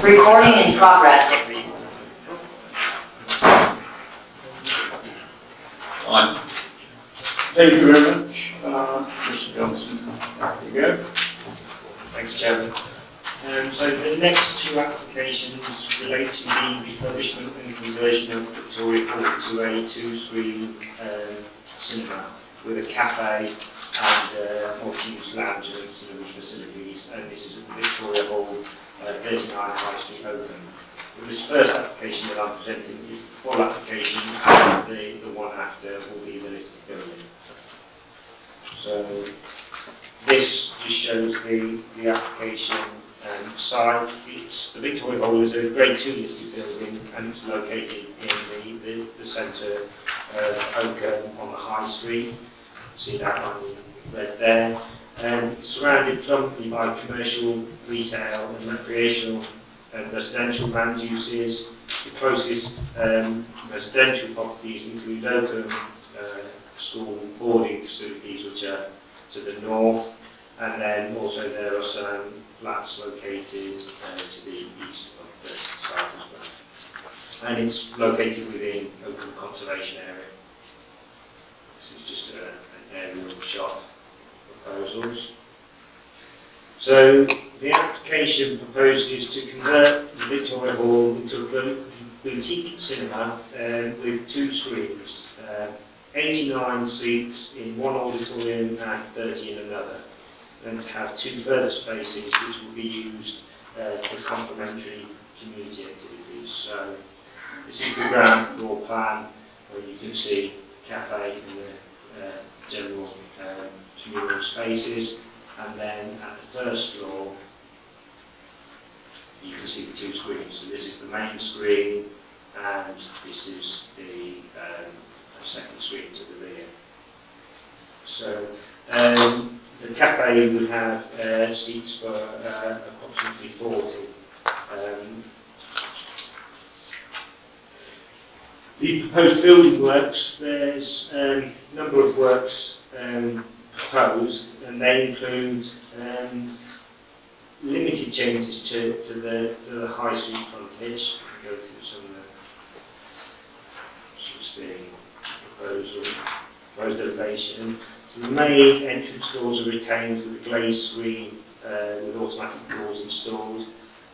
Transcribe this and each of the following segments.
Recording in progress. Fine. Thank you very much, Mr. Johnson. There you go. Thanks, Chairman. So the next two applications relate to the refurbishment and conversion of Victoria Hall to a two-screen cinema with a cafe and multi-use lounge and ancillary facilities. And this is at the Victoria Hall, 39 High Street, Oakham. This first application that I'm presenting is the full application, and the one after will be the listed building. So this just shows the application site. The Victoria Hall is a Grade 2 listed building, and it's located in the centre of Oakham on the High Street. See that on red there. It's surrounded predominantly by commercial, retail and recreational and residential land uses. The closest residential properties include Oakham school boarding facilities, which are to the north, and then also there are some flats located to the east of the site as well. And it's located within Oakham Conservation Area. This is just an aerial shot of proposals. So the application proposes to convert the Victoria Hall into a boutique cinema with two screens, 89 seats in one auditorium and 30 in another, and to have two further spaces which will be used for complementary community activities. So this is the ground floor plan where you can see cafe and the general communal spaces, and then at the first floor you can see the two screens. So this is the main screen, and this is the second screen to the rear. So the cafe would have seats for approximately 40. The proposed building works, there's a number of works proposed, and they include limited changes to the high street frontage. I'll go through some of the proposed elevation. So the main entrance doors are retained with a glazed screen with automatic doors installed.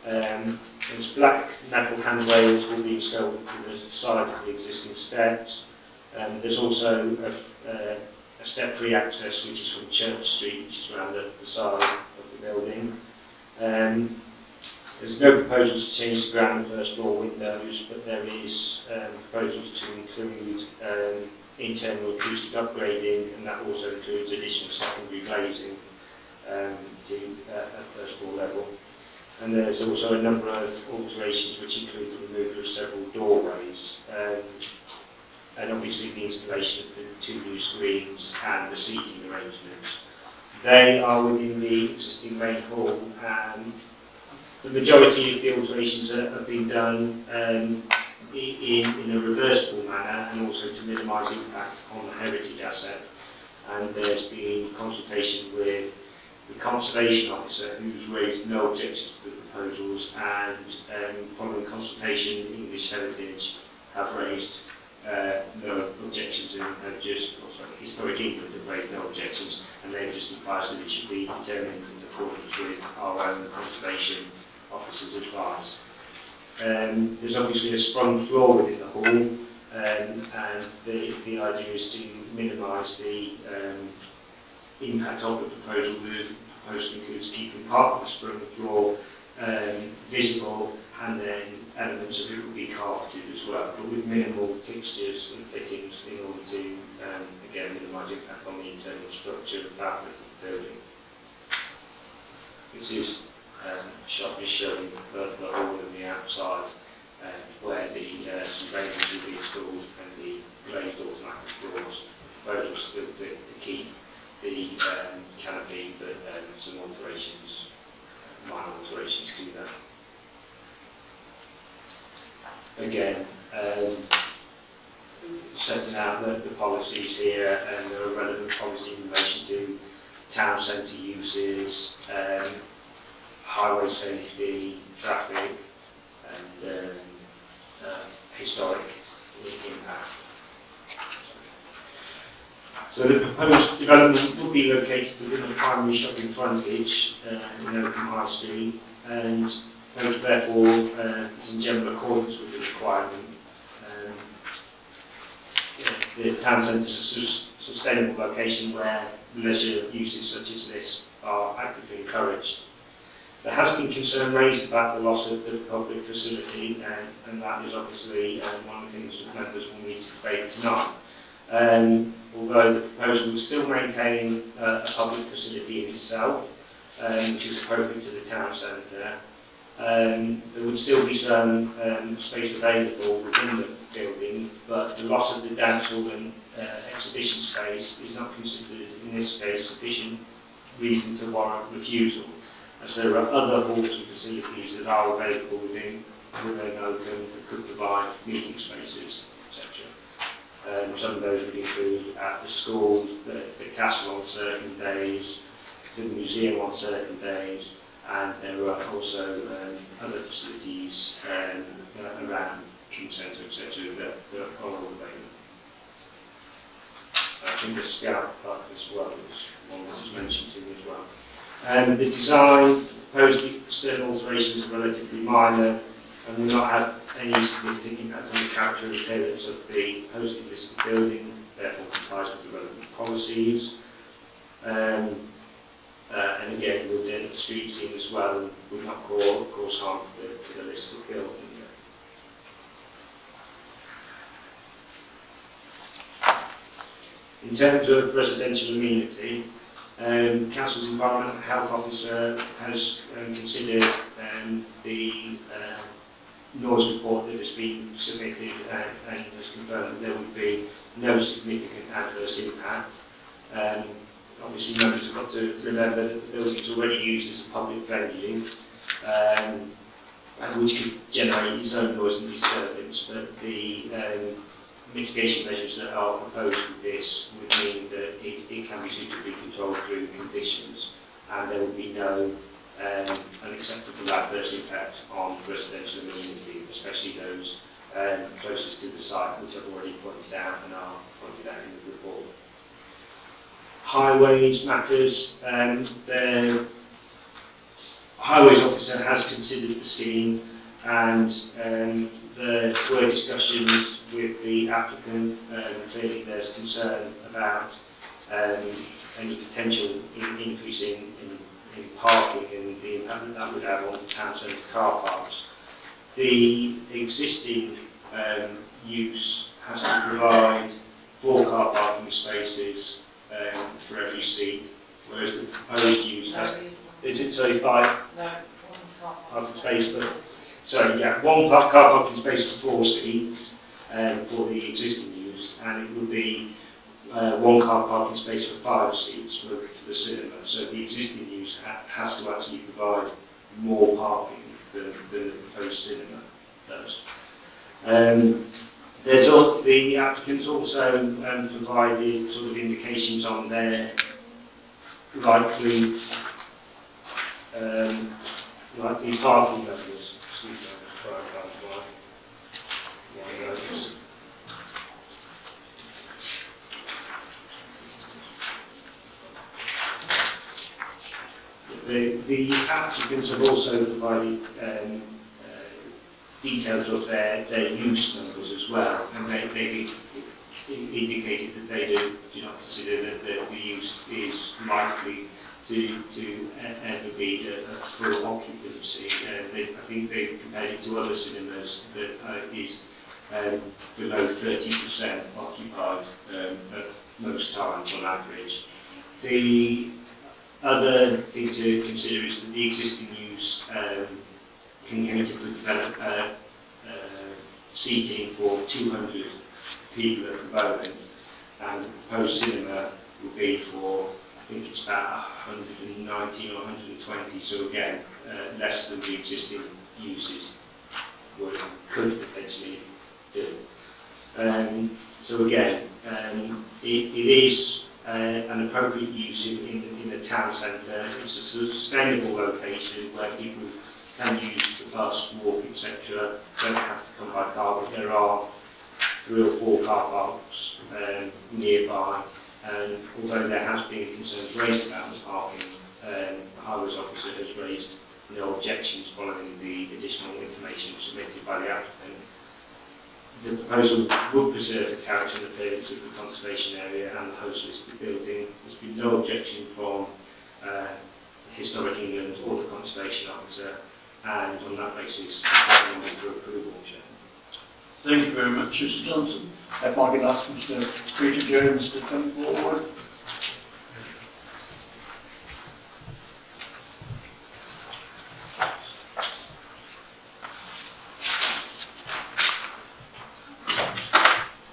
There's black metal handrails will be installed to the side of the existing steps. There's also a step-free access which is from Church Street, which is around the side of the building. There's no proposals to change the ground and first floor windows, but there is proposals to include internal acoustic upgrading, and that also includes additional secondary glazing at first floor level. And there's also a number of alterations which include the removal of several doorways, and obviously the installation of the two new screens and the seating arrangements. They are within the existing main hall, and the majority of the alterations have been done in a reversible manner, and also to minimise impact on the heritage asset. And there's been consultation with the Conservation Officer, who's raised no objections to the proposals, and following consultation, English Heritage have raised no objections, and have just, Historic England have raised no objections, and they've just advised that it should be determined in accordance with our own Conservation Officer's advice. There's obviously a sprung floor within the hall, and the idea is to minimise the impact of the proposal. The proposal includes keeping part of the sprung floor visible, and then elements of it will be carpeted as well, but with minimal fixtures and fittings in order to, again, minimise impact on the internal structure of that building. This is a shot just showing the hall and the outside, where the surveillance will be installed and the glazed automatic doors. The proposal is still to keep the canopy, but some alterations, minor alterations to that. Again, setting out the policies here, and there are relevant policy in relation to town centre uses, highway safety, traffic, So the proposed development will be located within a primary shopping frontage in Oakham High Street, and therefore is in general accordance with the requirement. The town centre is a sustainable location where leisure uses such as this are actively encouraged. There has been concern raised about the loss of the public facility, and that is obviously one of the things that members will need to debate tonight. Although the proposal will still maintain a public facility in itself, which is appropriate to the town centre, there would still be some space available within the building, but the loss of the dance hall and exhibition space is not considered in this case sufficient reason to warrant refusal, as there are other halls and facilities that are available within Oakham that could provide meeting spaces, etc. Some of those would include at the school, the castle on certain days, the museum on certain days, and there are also other facilities around King Centre, etc. that are all available. I think the Scout Park as well is one that is mentioned to me as well. The design, proposed external alterations are relatively minor and will not have any significant impact on the character and appearance of the proposed listed building, therefore complies with the relevant policies. And again, within the street scene as well, would not cause harm to the listed building. In terms of residential amenity, Council's Environmental Health Officer has considered the noise report that has been submitted and has confirmed that there would be no significant adverse impact. Obviously, members have got to remember that the building is already used as a public venue, which could generate its own noise and disturbance, but the mitigation measures that are proposed with this would mean that it can be suitably controlled through conditions, and there will be no unacceptable adverse impact on residential amenity, especially those closest to the site, which I've already pointed out and are pointed out in the report. Highways matters, the Highways Officer has considered the scheme, and there were discussions with the applicant. Clearly there's concern about any potential increase in parking and the impact that would have on town centre car parks. The existing use has to provide 4 car parking spaces for every seat, whereas the proposed use has, is it so 5? No, 1 car parking space, but sorry, yeah, 1 car parking space for 4 seats for the existing use, and it would be 1 car parking space for 5 seats for the cinema. So the existing use has to actually provide more parking than the proposed cinema does. The applicants also provided sort of indications on their likely parking levels. The applicants have also provided details of their use numbers as well, and they indicated that they do not consider that the use is likely to ever be a full occupancy. I think they've compared it to other cinemas that is below 30% occupied at most times on average. The other thing to consider is that the existing use can cater for develop seating for 200 people at the moment, and the proposed cinema will be for, I think it's about 119 or 120, so again, less than the existing uses could potentially do. So again, it is an appropriate use in the town centre. It's a sustainable location where people can use the bus, walk, etc. Don't have to come by car, but there are 3 or 4 car parks nearby, And although there has been concerns raised about the parking, the highways officer has raised no objections following the additional information submitted by the applicant. The proposal would preserve the character and appearance of the conservation area and the host listed building. There's been no objection from Historic England or the conservation officer, and on that basis, I recommend for approval. Thank you very much, Mr. Johnson. If I can ask Mr. Peter Jones to come forward.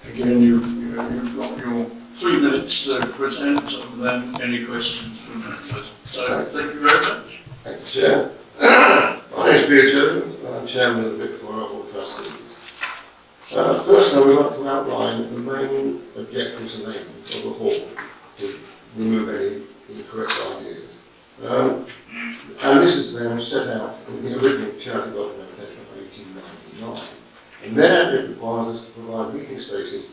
Again, you've got your 3 minutes to present, and then any questions from members. So, thank you very much. Thank you, Chair. My name is Peter Jones, and I'm Chairman of the Victoria Board of Trustees. First, I would like to outline the main objectives and aims of the hall to remove any incorrect ideas. And this is then set out in the original charity documentation of 1899. And there it requires us to provide meeting spaces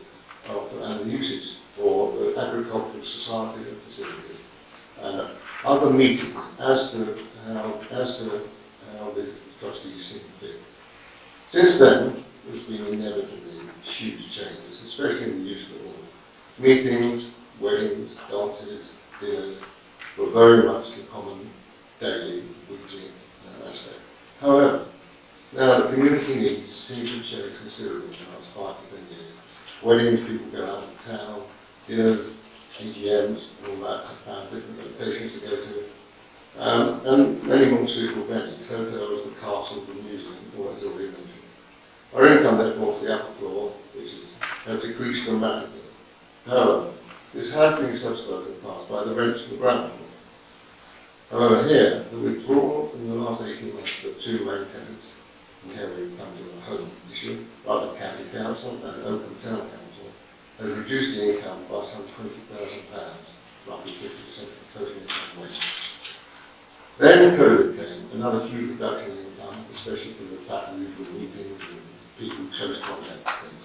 and the usage for the agricultural society and facilities and other meetings as to how the trustees seem fit. Since then, there's been inevitably huge changes, especially in the use of the hall. Meetings, weddings, dances, dinners were very much the common daily, weekly aspect. However, now the community needs seem to change considerably in the last 5 to 10 years. Weddings, people go out of town, dinners, AGMs, all that, have found different locations to go to. And many more suitable venues, hotels, the castle, the museum, all as already mentioned. Our income, therefore, for the upper floor, which has decreased dramatically. However, this has been subsidised in the past by the rents for the ground floor. However, here, the withdrawal in the last 18 months of the 2 main tenants, and here we come to a home issue, like the County Council and Oakham Town Council, has reduced the income by some £20,000, roughly 50% of the total income wage. Then COVID came, another huge reduction in income, especially from the fact that we were meetings and people chose contact things.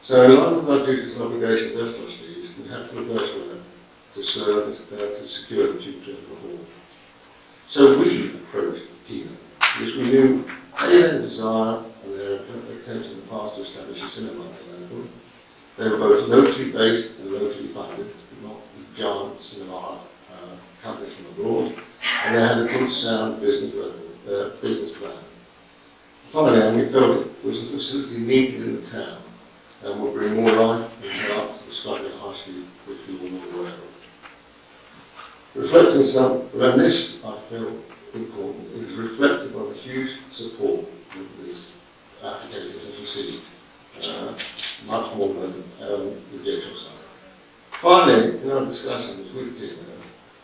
So in line with our duties and obligations as trustees, we had to reverse work to serve to secure the future of the hall. So we approached Kino, because we knew their desire and their attempt in the past to establish a cinema in Oakham. They were both locally based and locally funded, not giant cinema companies from abroad, and they had a good sound business plan. Finally, we felt it was a facility needed in the town and would bring more life and art to the struggling high street, which we were not aware of. Reflecting and this, I feel important, is reflective of the huge support that this application has received, much more than the digital side. Finally, in our discussions with Kino,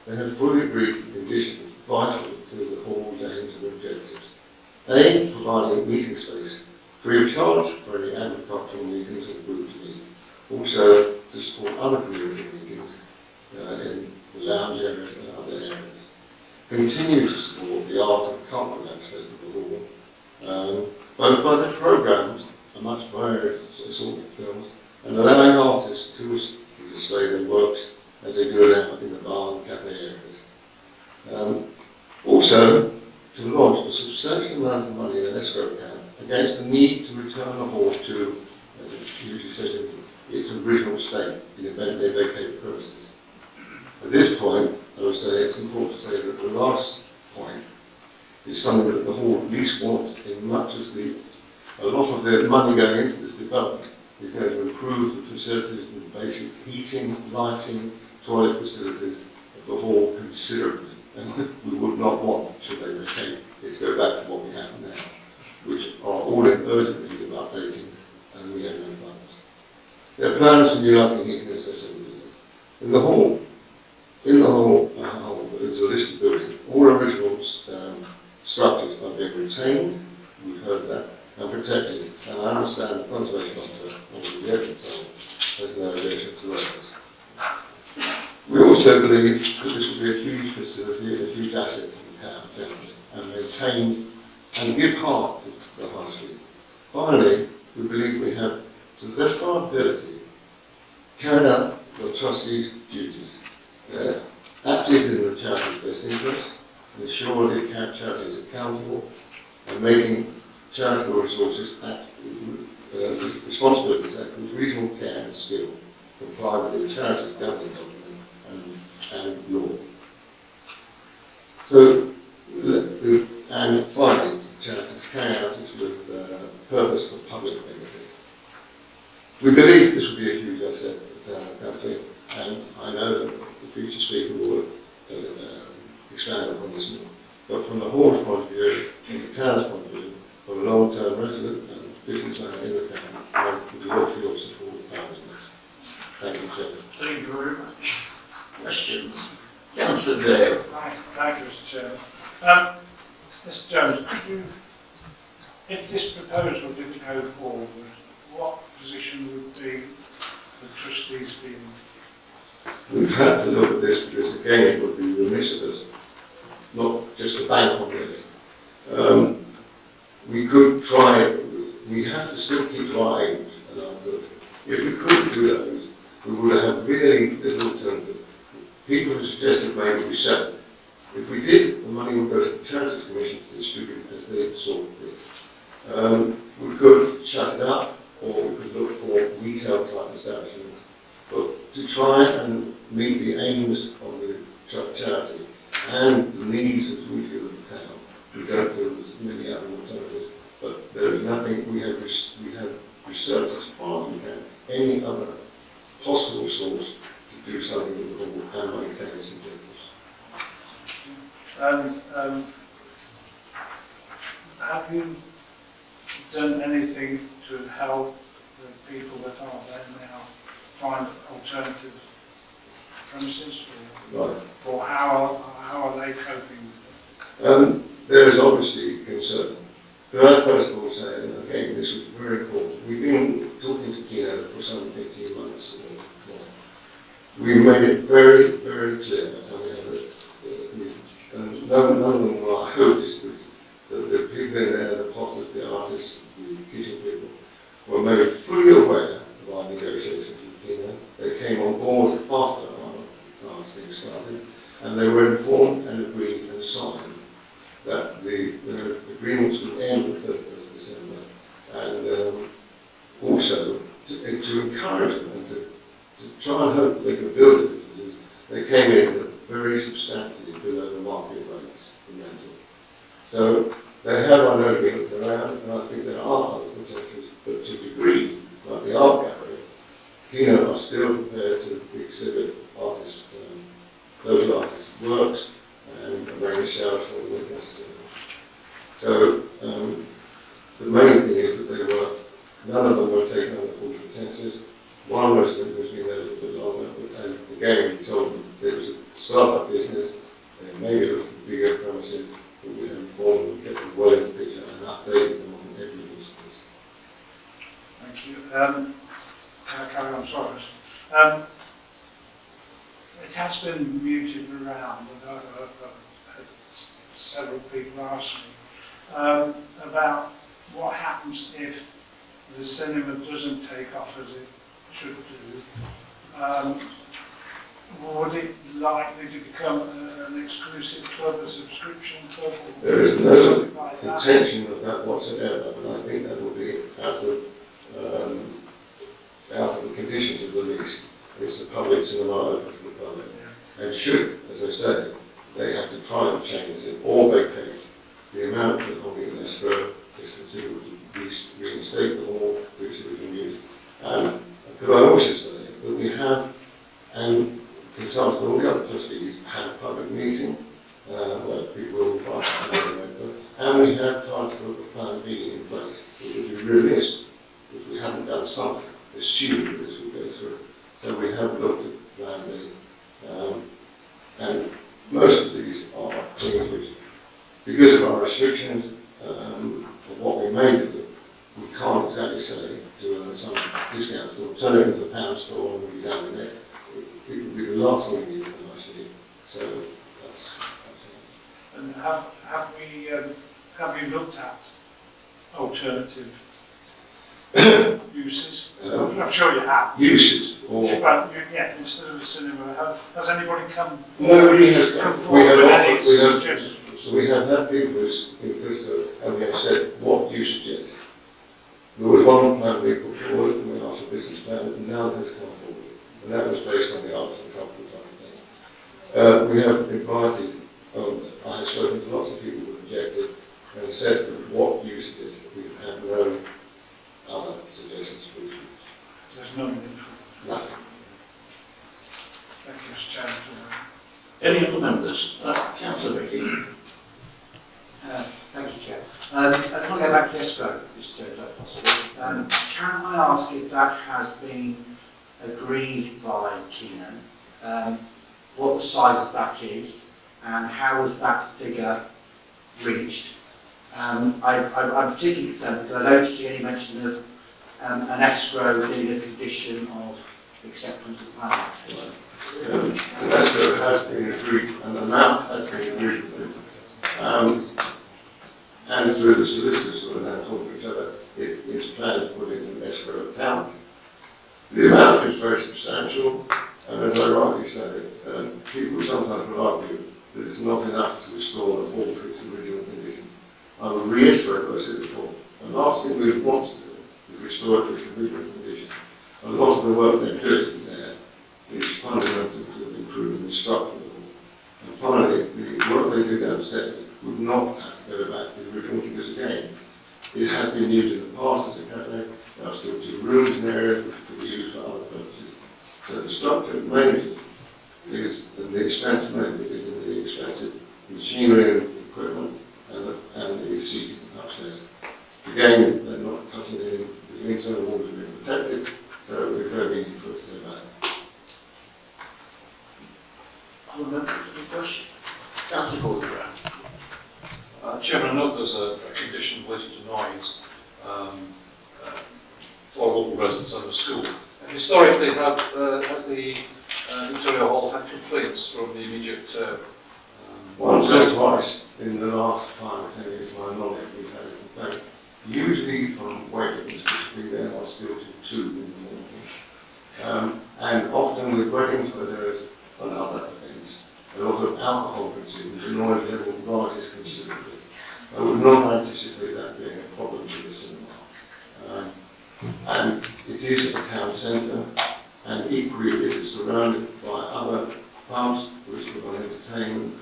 they have fully agreed to the conditions vital to the hall's aims and objectives. A, providing meeting space free of charge for any agricultural meetings and groups meet. Also, to support other community meetings in the lounge areas and other areas. Continue to support the art and cultural aspect of the hall, both by their programmes, a much varied assortment of films, and allowing artists to display their works as they do now in the bar and cafe areas. Also, to launch a substantial amount of money in an escrow account against the need to return the hall to, as it usually says, in its original state in the event they vacate the premises. At this point, I would say it's important to say that the last point is something that the hall at least wants, in much as a lot of the money going into this development is going to improve the facilities and basic heating, lighting, toilet facilities of the hall considerably. And we would not want, should they vacate, it to go back to what we have now, which are all in urgent need of updating, and we have no funds. There are plans for new lighting, heating, as I said. In the hall, there's a listed building. All original structures are being retained, we've heard that, and protected. And I understand the conservation officer, or the objective has no objection to those. We also believe that this will be a huge facility and a huge asset to the town family, and maintain and give heart to the high street. Finally, we believe we have, to the best of our ability, carried out the trustees' assuredly kept charities accountable and making charitable resources responsibilities act with reasonable care and skill, comply with the charities governing government and law. So, and finally, the charity to carry out its purpose for public benefit. We believe this will be a huge asset to the country, and I know that the future speaker will expand upon this more. But from the Hall's point of view, from the town's point of view, from a long-term resident and businessman in the town, I would look for your support and kindness. Thank you, Chairman. Thank you very much. Questions? Councillor Dale. Thank you, Mr. Chairman. Mr. Jones, could you, if this proposal didn't go forward, what position would the trustees be in? We've had to look at this because, again, it would be remiss of us not just to bank on this. We could try, we have to still keep to our aims and our good. If we couldn't do those, we would have really little alternative. People have suggested maybe we sell it. If we did, the money would go to the Charities Commission to distribute as they saw fit. We could shut it up, or we could look for retail type establishments. But to try and meet the aims of the charity and the needs as we feel of the town, we don't feel there's many other alternatives. But there is nothing, we have researched as far as we can, any other possible source to do something with the hall and maintain its objectives. Have you done anything to help the people that are there now find alternative premises, or how are they coping? There is obviously concern. But I first of all say, and again, this was very important. We've been talking to Kino for some 18 months or more. We made it very, very clear, and none of them will, I hope, disagree, that the people in there, the potters, the artists, the kitchen people, were made fully aware of our negotiations with Kino. They came on board after our thing started, and they were informed and agreed and signed that the agreements would end on the 31st of December, and also to encourage them and to try and hope that they could build it. They came in very substantially below the market rates for rental. So they have, I know, been looking around, and I think there are other potentials, but to a degree, like the art gallery, Kino are still prepared to exhibit artists, those artists' works, and arrange sales for them if necessary. So the main thing is that none of them were taken under false pretenses. One resident was been there a little bit longer, and again we told them it was a start-up business, and maybe it was bigger premises, but we had informed them, kept them well in the picture, and updated them on every instance. Thank you. Can I carry on? Sorry. It has been muted around, and several people asked me about what happens if the cinema doesn't take off as it should do. Would it likely to become an exclusive club, a subscription club? There is no intention of that whatsoever, and I think that will be out of the conditions of the lease. It's the public cinema open to the public. And should, as I say, they have to try and change it or vacate, the amount that will be in escrow is considered to reinstate the hall, which we can use. Could I also say that we have, and consulted all the other trustees, had a public meeting where people were invited, and we have tried to put a plan B in place. It would be remiss if we hadn't done something, assuming that this would go through. So we have looked at plan B, and most of these are things which, because of our restrictions of what we may do, we can't exactly say to earn some discounts to turn it into a pound store and we'll be down in there. It would be the last thing we need for my city. So that's it. And have we looked at alternative uses? I'm sure you have. Uses or But yeah, instead of a cinema, has anybody come no, we have forward with any suggestions? So we have had people and we have said, what do you suggest? There was one plan we put forward, and we asked a business plan, and now has come forward. And that was based on the arts and cultural type of thing. We have invited, I have spoken to lots of people who objected, and said to them, what do you suggest? We have no other suggestions for you. There's nothing. Nothing. Thank you, Mr. Chairman. Any other members? Councillor Beech. Thank you, Chair. I just want to go back to escrow, Mr. Chair, if that's possible. Can I ask if that has been agreed by Kino, what the size of that is, and how was that figure reached? I'm particularly concerned because I don't see any mention of an escrow being a condition of acceptance of plan. And escrow has been agreed, and the amount has been agreed with. And through the solicitors who are now talking to each other, it is planned to put in an escrow account. The amount is very substantial, and as I rightly say, people sometimes will argue that it's not enough to restore the hall to its original condition. I will reiterate what I said before. The last thing we want to do is restore it to its original condition. A lot of the work they're doing there is fundamental to improving the structure of the hall. And finally, the work they do downstairs would not have to go back to the original, because again, it has been used in the past as a cafe. There are still 2 rooms in the area which could be used for other purposes. So the structure mainly is, and the expense mainly is in the expensive machinery and equipment and the seating upstairs. Again, they're not cutting in, the internal walls are being protected, so it would be very easy for us to go back. Other members, any questions? Councillor Gordon. Chairman, I know there's a condition related to noise for local residents of the school. And historically, has the Victoria Hall had complaints from the immediate... Once or twice in the last 5 or 10 years, to my knowledge, we've had a complaint. Usually from weddings, which they are still to 2 in the morning. And often with weddings where there is other things, a lot of alcohol consumed, the noise level rises considerably. I would not anticipate that being a problem with the cinema. And it is a town centre, and equally it is surrounded by other pubs which provide entertainment,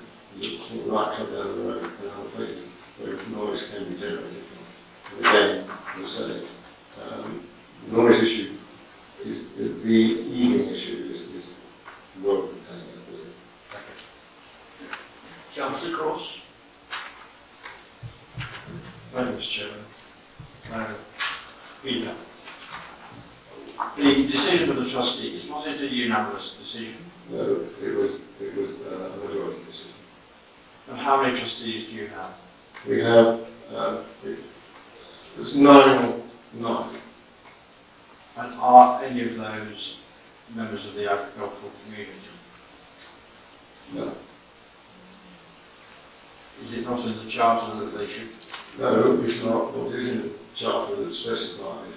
right up down the road and other places where noise can be generated from. And again, as I say, the noise issue is the evening issue is well contained, I believe. Councillor Cross. Thank you, Mr. Chairman. Peter, the decision of the trustees, was it a unanimous decision? No, it was a majority decision. And how many trustees do you have? We have, there's 9. And are any of those members of the agricultural community? No. Is it not in the charter that they should? No, it's not. What is in the charter that specifies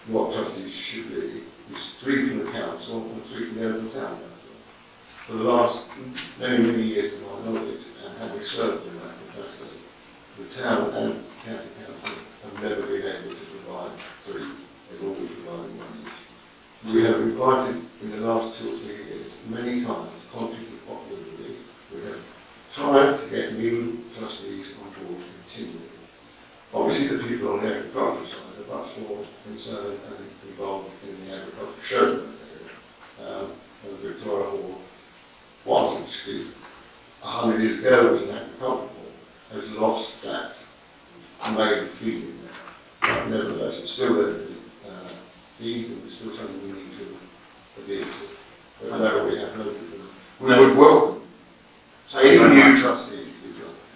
what trustees should be is 3 from the council and 3 from the local town council. For the last many years, to my knowledge, and having served in that capacity, the town and county council have never been able to provide 3. They've always provided 1 each. We have invited in the last 2 or 3 years, many times, contrary to popular belief, we have tried to get new trustees on board continually. Obviously, the people on the agricultural side are much more concerned and involved in the agricultural show area. And Victoria Hall, whilst it's 100 years ago was an agricultural hall, has lost that main feeling there. But nevertheless, it's still there to feed, and it's still something we need to adhere to. But no, we have no people. We would welcome any new trustees.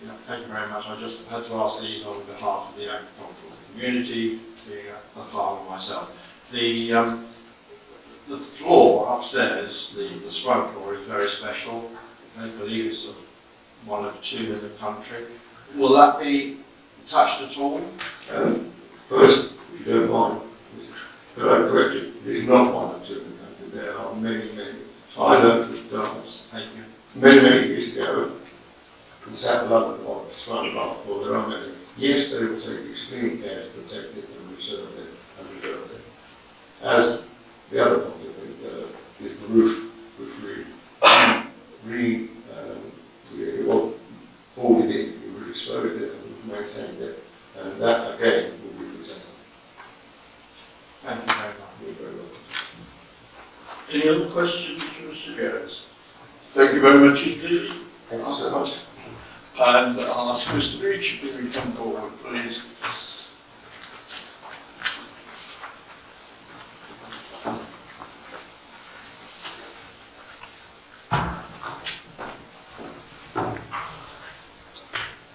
Yeah, thank you very much. I just had to ask these on behalf of the agricultural community, being a farmer myself. The floor upstairs, the scrub floor, is very special. I believe it's one of 2 in the country. Will that be touched at all? First, if you don't mind, could I correct you? It is not one of 2 in the country. There are many. I learned to dance Thank you. many years ago they will take extreme care to protect it and preserve it and rebuild it. As the other project is the roof, which well, all we did, we exposed it and maintained it, and that again will be presented. Thank you very much. You're very welcome. Any other questions for Mr. Goers? Thank you very much indeed. Thank you so much. And I'll ask Mr. Beech if he can come forward, please.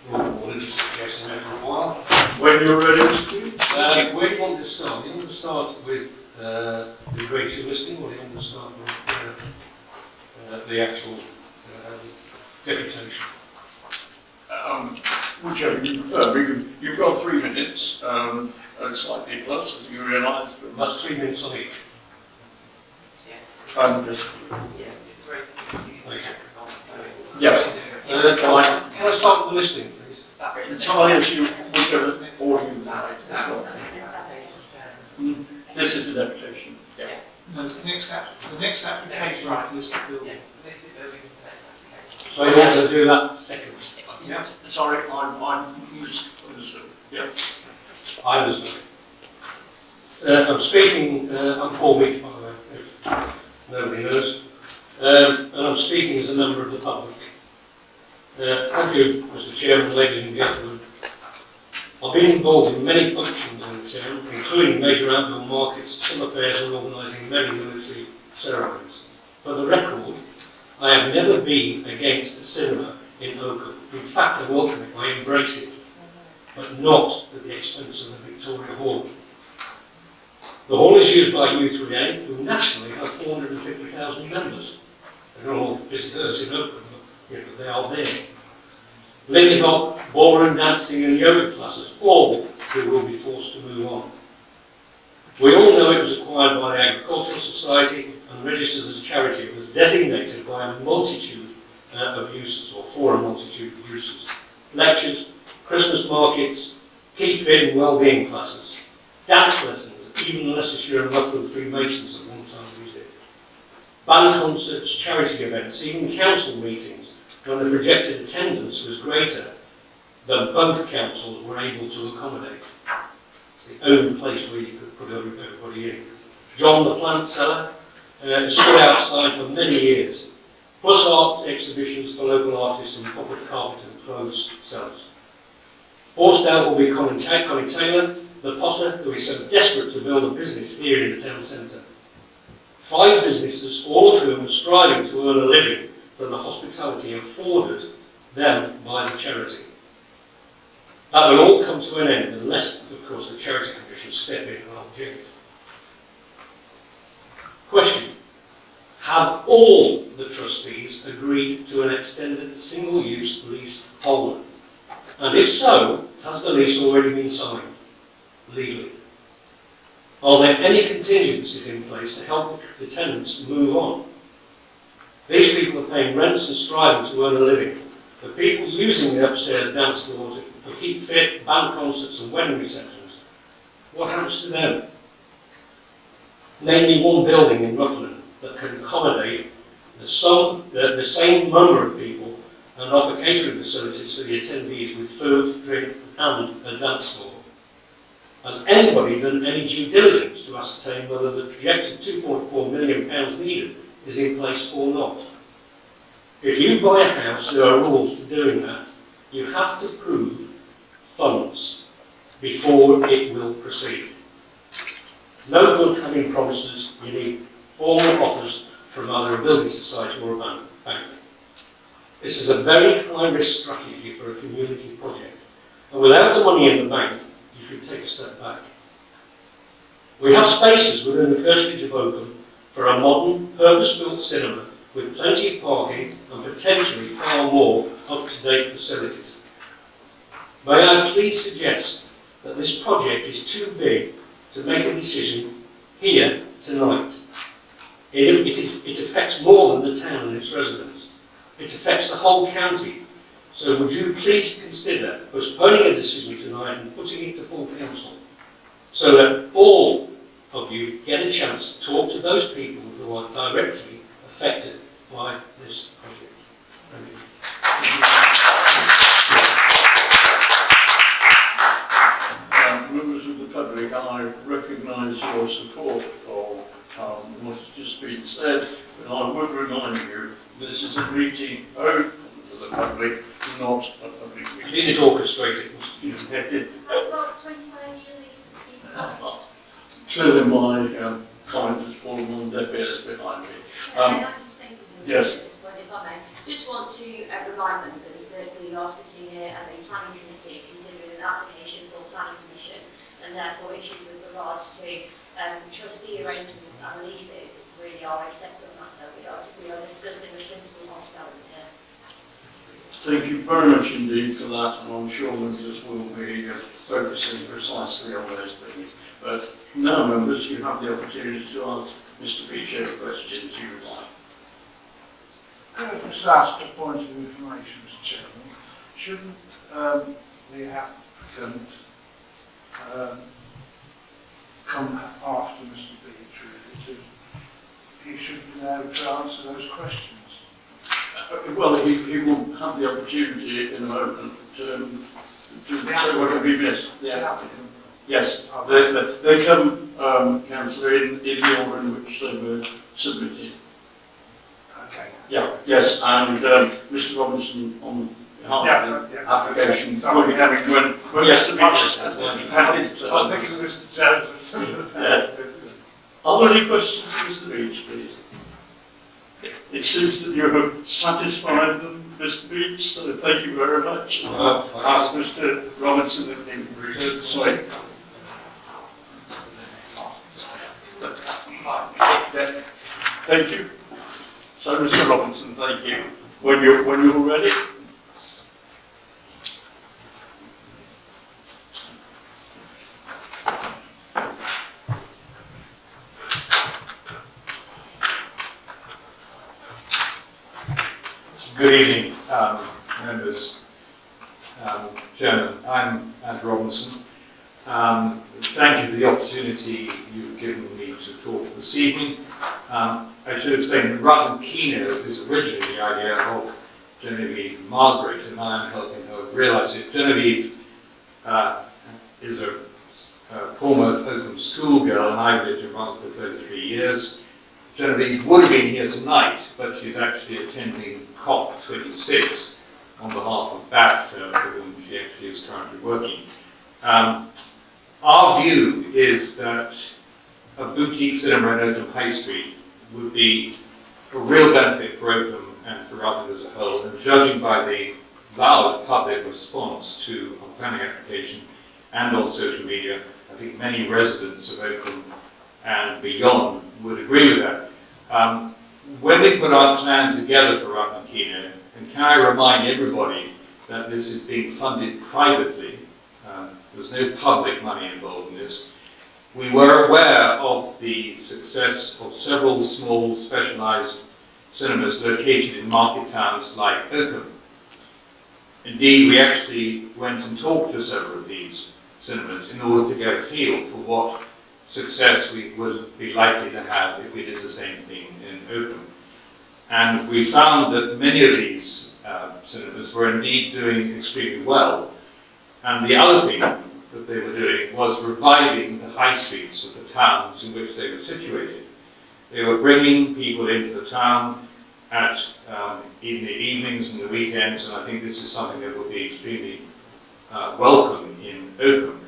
Well, just guessing there for a while. When you're ready, Mr. Beech. Where do you want to start? Do you want to start with the grade 2 listing, or do you want to start with the actual deputation? Whichever you prefer. You've got 3 minutes, slightly plus, as you realise. That's 3 minutes on each. And Thank you. yeah, Can I start with the listing, please? entirely as you, whichever order you like. This is the deputation. Yeah. No, it's the next application after this building. So you want to do that second? Yeah. Sorry, I'm misunderstood. Yeah. I understand. I'm speaking, I'm Paul Beech, by the way, if nobody knows. And I'm speaking as a member of the public. Thank you, Mr. Chairman, ladies and gentlemen. I've been involved in many functions in the town, including major outdoor markets, summer fairs, and organising many military ceremonies. For the record, I have never been against a cinema in Oakham. In fact, I welcome it, I embrace it, but not at the expense of the Victoria Hall. The hall is used by U3A, who nationally have 450,000 members. They're not all visitors in Oakham, but they are there. Lindy Hop, ballroom dancing and yoga classes, all who will be forced to move on. We all know it was acquired by the Agricultural Society and registered as a charity. It was designated by a multitude of uses, or for a multitude of uses. Lectures, Christmas markets, keep fit and well-being classes, dance lessons, even the Leicestershire and Rutland Freemasons at one time used it. Band concerts, charity events, even council meetings, when the projected attendance was greater than both councils were able to accommodate. It's the only place where you could put everybody in. John the plant seller stood outside for many years, plus art exhibitions for local artists and public carpet and clothes sellers. Forced out will be Connie Taylor, the potter who is so desperate to build a business here in the town centre. 5 businesses, all of whom are striving to earn a living from the hospitality afforded them by the charity. That will all come to an end unless, of course, the Charity Commission step in and object. Question. Have all the trustees agreed to an extended single-use lease holder? And if so, has the lease already been signed legally? Are there any contingencies in place to help the tenants move on? These people are paying rents and striving to earn a living. The people using the upstairs dance floors for keep fit, band concerts and wedding receptions, what happens to them? Name me one building in Rutland that can accommodate the same number of people and offer catering facilities for the attendees with food, drink and a dance floor. Has anybody done any due diligence to ascertain whether the projected £2.4 million needed is in place or not? If you buy a house, there are rules to doing that. You have to prove funds before it will proceed. No good having promises, you need formal offers from either a building society or a bank. This is a very high-risk strategy for a community project, and without the money in the bank, you should take a step back. We have spaces within the Curtilage of Oakham for a modern, purpose-built cinema with plenty of parking and potentially far more up-to-date facilities. May I please suggest that this project is too big to make a decision here tonight. It affects more than the town and its residents. It affects the whole county. So would you please consider postponing a decision tonight and putting it to full council, so that all of you get a chance to talk to those people who are directly affected by this project. Thank you. Members of the public, I recognise your support of what has just been said, but I would remind you this is a meeting open to the public, not a public You meeting. need to orchestrate it, Mr. Chairman. That's about 29 years. Clearly my comment has fallen on deaf ears behind me. Yes. But if I may, just want to remind members that we are sitting here as a planning committee considering an application for planning permission, and therefore issues with regards to trustee arrangements and leases really are a separate matter. We are discussing responsible hospitality here. Thank you very much indeed for that, and I'm sure members will be focusing precisely on those things. But now, members, you have the opportunity to ask Mr. Beech any questions you would like. Could I just ask a point of information, Mr. Chairman? Shouldn't the applicant come after Mr. Beech, really? He should be able to answer those questions. Well, he will have the opportunity in a moment to say what have you missed. The applicant. Yes, they come, Councillor, in the order in which they were submitted. Okay. Yeah, yes, and Mr. Robinson on behalf of the application will be coming when Mr. Beech has his turn. I was thinking of Mr. Jones. Are there any questions to Mr. Beech, please? It seems that you have satisfied them, Mr. Beech, so thank you very much. Ask Mr. Robinson if he would return to say. Thank you. So, Mr. Robinson, thank you. When you're ready. Good evening, members. Chairman, I'm Andrew Robinson. Thank you for the opportunity you've given me to talk this evening. I should explain that Rutland Kino is originally the idea of Genevieve Margrett, and I am helping her realise it. Genevieve is a former Oakham schoolgirl, and I've lived in Rutland for 33 years. Genevieve would have been here tonight, but she's actually attending COP26 on behalf of BAT, for whom she actually is currently working. Our view is that a boutique cinema in Oakham High Street would be a real benefit for Oakham and for Rutland as a whole, and judging by the loud public response to our planning application and on social media, I think many residents of Oakham and beyond would agree with that. When we put our plan together for Rutland Kino, and can I remind everybody that this is being funded privately, there's no public money involved in this, we were aware of the success of several small specialised cinemas located in market towns like Oakham. Indeed, we actually went and talked to several of these cinemas in order to get a feel for what success we would be likely to have if we did the same thing in Oakham. And we found that many of these cinemas were indeed doing extremely well. And the other thing that they were doing was reviving the high streets of the towns in which they were situated. They were bringing people into the town in the evenings and the weekends, and I think this is something that will be extremely welcome in Oakham,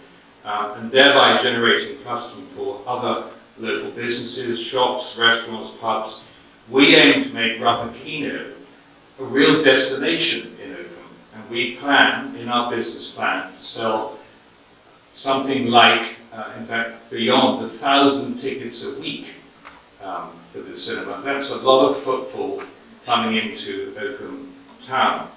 and thereby generating custom for other local businesses, shops, restaurants, pubs. We aim to make Rutland Kino a real destination in Oakham, and we plan, in our business plan, to sell something like, in fact, beyond 1,000 tickets a week for the cinema. That's a lot of footfall coming into Oakham town.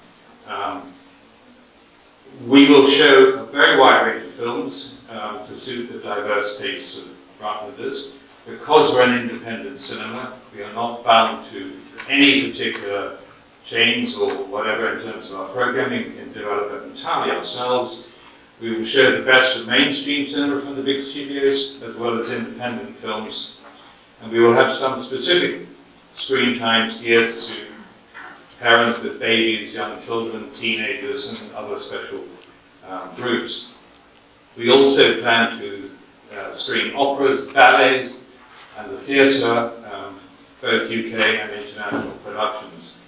We will show a very wide range of films to suit the diverse tastes of Rutlanders. Because we're an independent cinema, we are not bound to any particular chains or whatever in terms of our programming. We can develop it entirely ourselves. We will show the best of mainstream cinema from the big studios, as well as independent films. And we will have some specific screen times geared to parents with babies, young children, teenagers, and other special groups. We also plan to screen operas, ballets, and the theatre, both UK and international productions.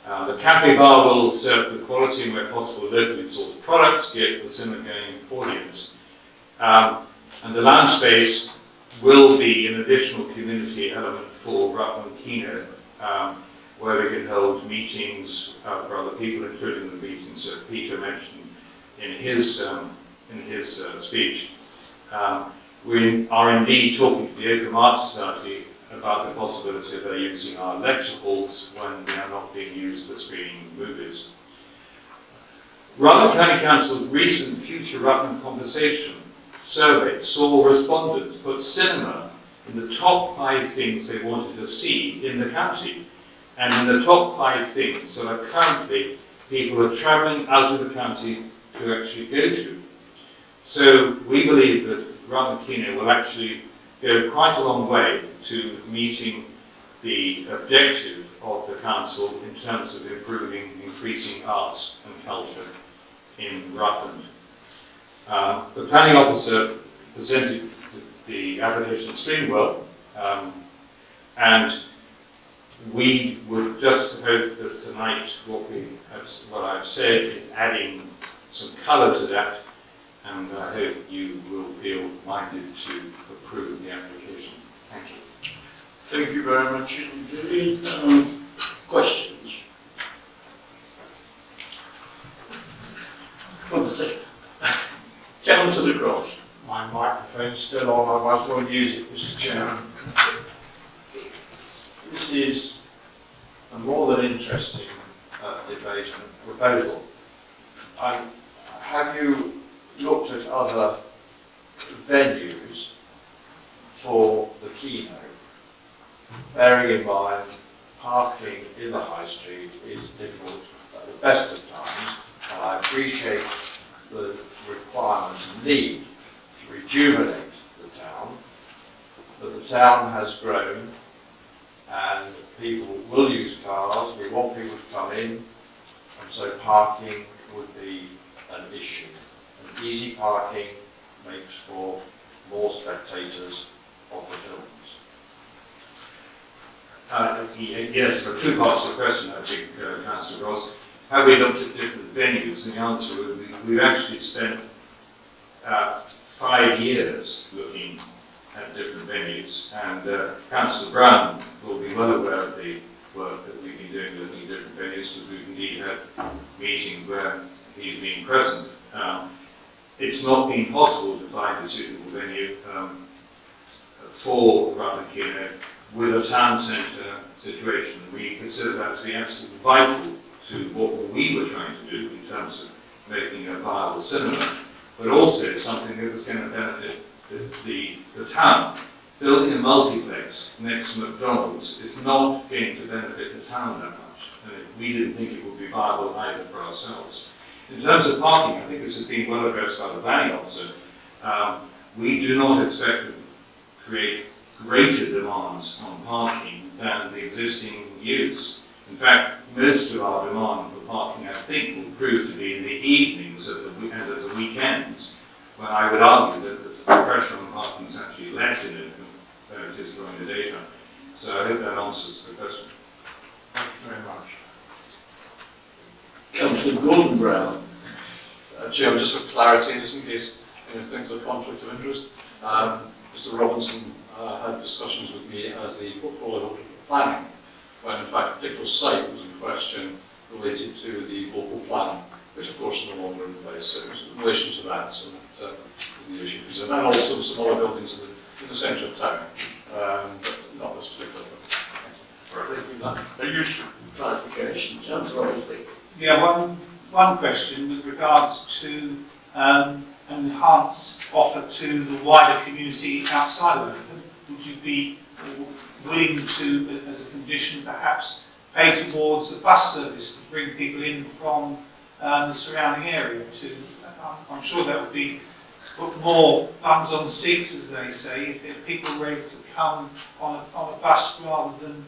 The cafe bar will serve good quality and where possible locally sourced products geared for the cinema-going audience. And the lounge space will be an additional community element for Rutland Kino, where we can hold meetings for other people, including the meetings that Peter mentioned in his speech. We are indeed talking to the Oakham Art Society about the possibility of their using our lecture halls when they are not being used for screening movies. Rutland County Council's recent Future Rutland Conversation survey saw respondents put cinema in the top 5 things they wanted to see in the county, and in the top 5 things that are currently people are travelling out of the county to actually go to. So we believe that Rutland Kino will actually go quite a long way to meeting the objective of the council in terms of increasing arts and culture in Rutland. The planning officer presented the application extremely well, and we would just hope that tonight what I've said is adding some colour to that, and I hope you will feel minded to approve the application. Thank you. Thank you very much indeed. Questions? One second. Councillor Cross. My microphone's still on, I might as well use it, Mr. Chairman. This is a more than interesting debate and proposal. Have you looked at other venues for the Kino, bearing in mind parking in the high street is difficult at the best of times, and I appreciate the requirement and need to rejuvenate the town, but the town has grown and people will use cars, we want people to come in, and so parking would be an issue. And easy parking makes for more spectators of the films. Yes, there are 2 parts to the question, I think, Councillor Ross. Have we looked at different venues? And the answer would be we've actually spent 5 years looking at different venues, and Councillor Brown will be well aware of the work that we've been doing looking at different venues, because we've indeed had meetings where he's been present. It's not been possible to find a suitable venue for Rutland Kino with a town centre situation. We consider that to be absolutely vital to what we were trying to do in terms of making a viable cinema, but also something that was going to benefit the town. Building a multiplex next to McDonald's is not going to benefit the town that much, and we didn't think it would be viable either for ourselves. In terms of parking, I think this has been well addressed by the planning officer. We do not expect to create greater demands on parking than the existing use. In fact, most of our demand for parking, I think, will prove to be in the evenings and at the weekends, when I would argue that the pressure on parking is actually less in it than it is during the daytime. So I hope that answers the question. Thank you very much. Councillor Gordon Brown. Chairman, just for clarity, just in case things are conflict of interest, Mr. Robinson had discussions with me as the portfolio holder for planning, when in fact a particular site was in question related to the local plan, which of course is no longer in place. So it was in relation to that, so that is the issue. And also some other buildings in the centre of town, but not this particular one. Thank you. A useful clarification. Councillor Oakley. Yeah, one question with regards to an enhanced offer to the wider community outside of Oakham. Would you be willing to, as a condition, perhaps pay towards a bus service to bring people in from the surrounding area. I'm sure that would be put more bums on seats, as they say, if people were able to come on a bus rather than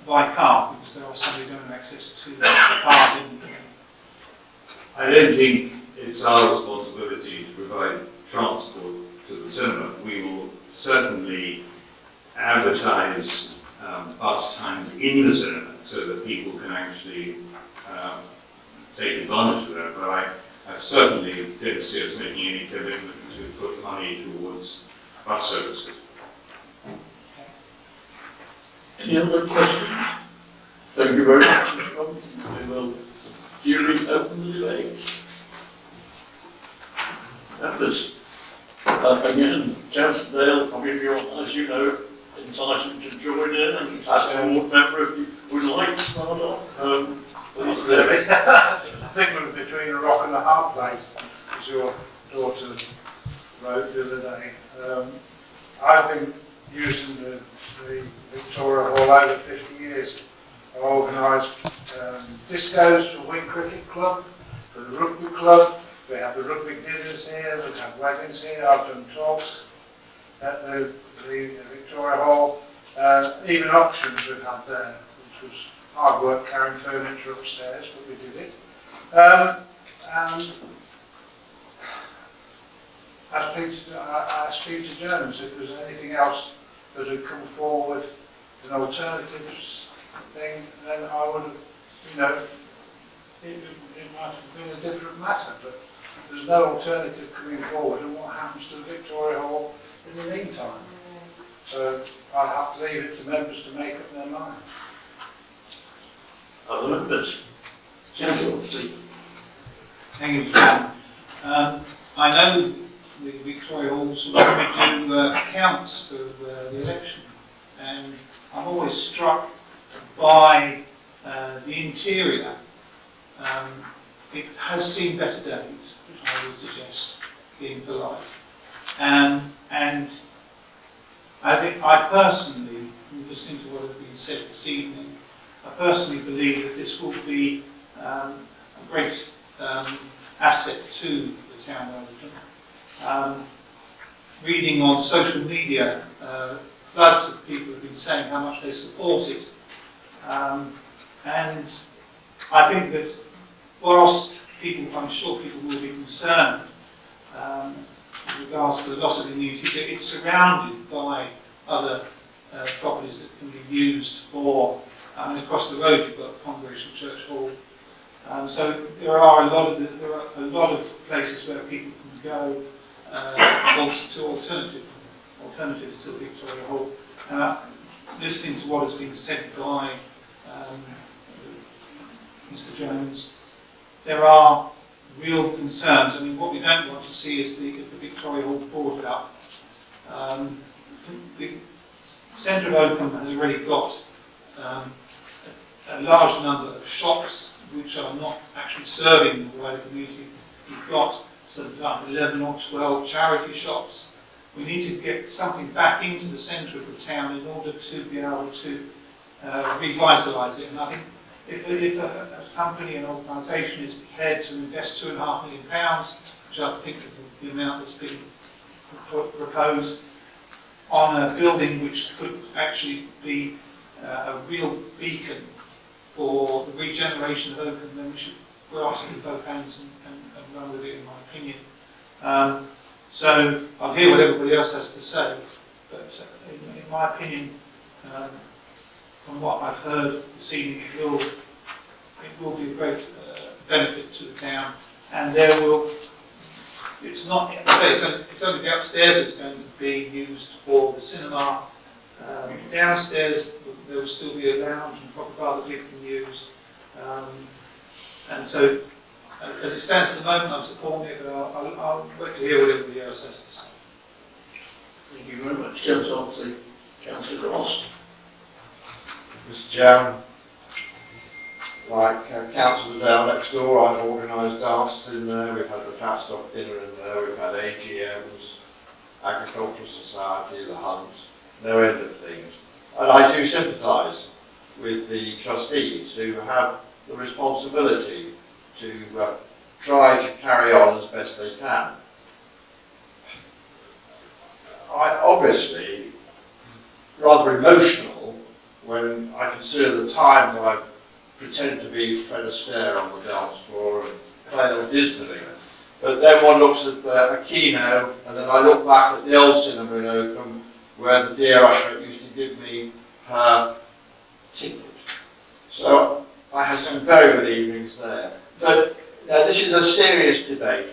by car, because there are some who don't have access to cars in the I don't think it's our responsibility to provide transport to the cinema. We will certainly advertise bus times in the cinema so that people can actually take advantage of that. But I certainly don't see us making any commitment to put money towards bus services. Any other questions? Thank you very much, Mr. Robinson. We will duly open the debate. Members, again, Councillor Dale, I mean, you're, as you know, entitled to join in, and as a ward member, if you would like to start off, please, Debbie. I think we're between a rock and a hard place, as your daughter wrote the other day. I've been using the Victoria Hall over 50 years. I organised discos for Wing Cricket Club, for the Rugby Club. We have the rugby dinners here, we have weddings here. I've done talks at the Victoria Hall. Even auctions we've had there, which was hard work carrying furniture upstairs, but we did it. And I asked Peter Jones if there's anything else that had come forward, an alternatives thing, then I would have, you know, it might have been a different matter, but there's no alternative coming forward, and what happens to the Victoria Hall in the meantime? So I'll have to leave it to members to make up their mind. Other members? Councillor, please. Thank you, Chairman. I know the Victoria Halls normally do accounts for the election, and I'm always struck by the interior. It has seen better days, I would suggest, being polite. And I personally, listening to what has been said this evening, I personally believe that this will be a great asset to the town of Overton. Reading on social media, floods of people have been saying how much they support it. And I think that whilst people, I'm sure people will be concerned with regards to the loss of immunity, that it's surrounded by other properties that can be used for, across the road you've got Congregational Church Hall. So there are a lot of places where people can go to alternatives to Victoria Hall. Listening to what has been said by Mr. Jones, there are real concerns. I mean, what we don't want to see is the Victoria Hall boarded up. The centre of Oakham has already got a large number of shops which are not actually serving the wider community. We've got some like 11 or 12 charity shops. We need to get something back into the centre of the town in order to be able to revitalise it. And I think if a company, an organisation is prepared to invest £2.5 million, which I think is the amount that's been proposed, on a building which could actually be a real beacon for the regeneration of Oakham, then we should grasp it with both hands and run with it, in my opinion. So I'll hear what everybody else has to say, but in my opinion, from what I've heard this evening, it will be a great benefit to the town, and there will. It's not. It's only the upstairs that's going to be used for the cinema. Downstairs there will still be a lounge and proper bar that people can use. And so, as it stands at the moment, I'm supporting it, but I'll wait to hear what everybody else has to say. Thank you very much, Councillor. Councillor Ross. Mr. Chairman, like Councillor Dale next door, I've organised dances in there, we've had the Fat Stock dinner in there, we've had AGMs, Agricultural Society, the Hunt, no end of things. And I do sympathise with the trustees who have the responsibility to try to carry on as best they can. I obviously rather emotional when I consider the times I've pretended to be Fred Astaire on the dance floor and failed dismally. But then one looks at a Kino, and then I look back at the old cinema in Oakham, where the dear usher used to give me her ticket. So I had some very good evenings there. But now this is a serious debate.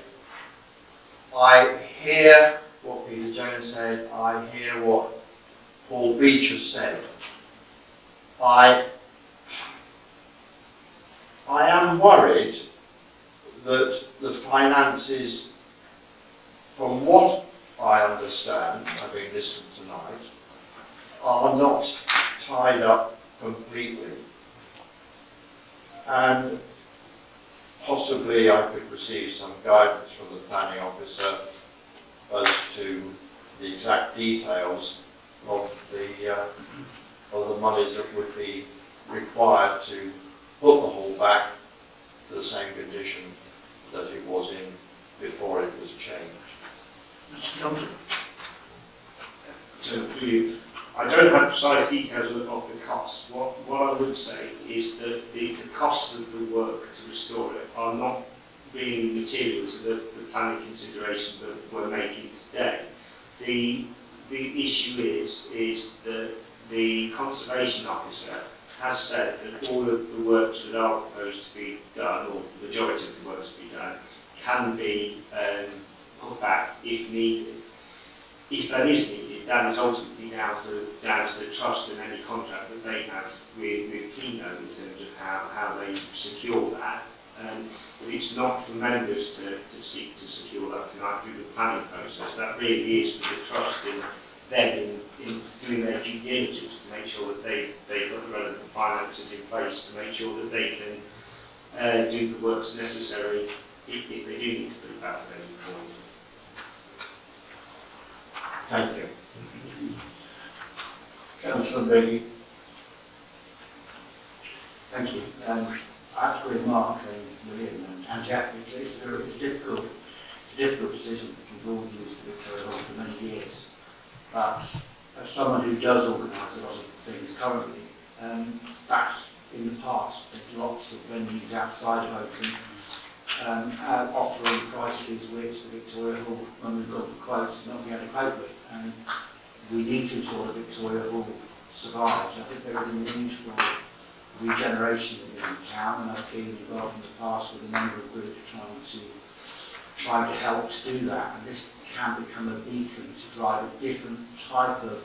I hear what Peter Jones said, I hear what Paul Beech has said. I am worried that the finances, from what I understand, having listened tonight, are not tied up completely. And possibly I could receive some guidance from the planning officer as to the exact details of the monies that would be required to put the hall back to the same condition that it was in before it was changed. Mr. Johnson? So for you, I don't have precise details of the costs. What I would say is that the costs of the work to restore it are not really material to the planning considerations that we're making today. The issue is that the conservation officer has said that all of the works that are proposed to be done, or the majority of the works to be done, can be put back if needed. If that is needed, that is ultimately down to the trust and any contract that they have with Kino in terms of how they secure that. But it's not for members to seek to secure that tonight through the planning process. That really is for the trust in them in doing their due diligence to make sure that they've got the relevant finances in place to make sure that they can do the works necessary if they do need to put it back to them. Thank you. Councillor Beech. Thank you. I agree with Mark and William and Jack. It's a difficult decision. We've all used Victoria Hall for many years. But as someone who does organise a lot of things currently, that's in the past. There's lots of venues outside of Oakham offering prices which the Victoria Hall, when we've got the quotes, not be able to cope with. And we need to ensure that Victoria Hall survives. I think there is a need for regeneration within the town, and I've been involved in the past with a number of groups trying to help to do that. And this can become a beacon to drive a different type of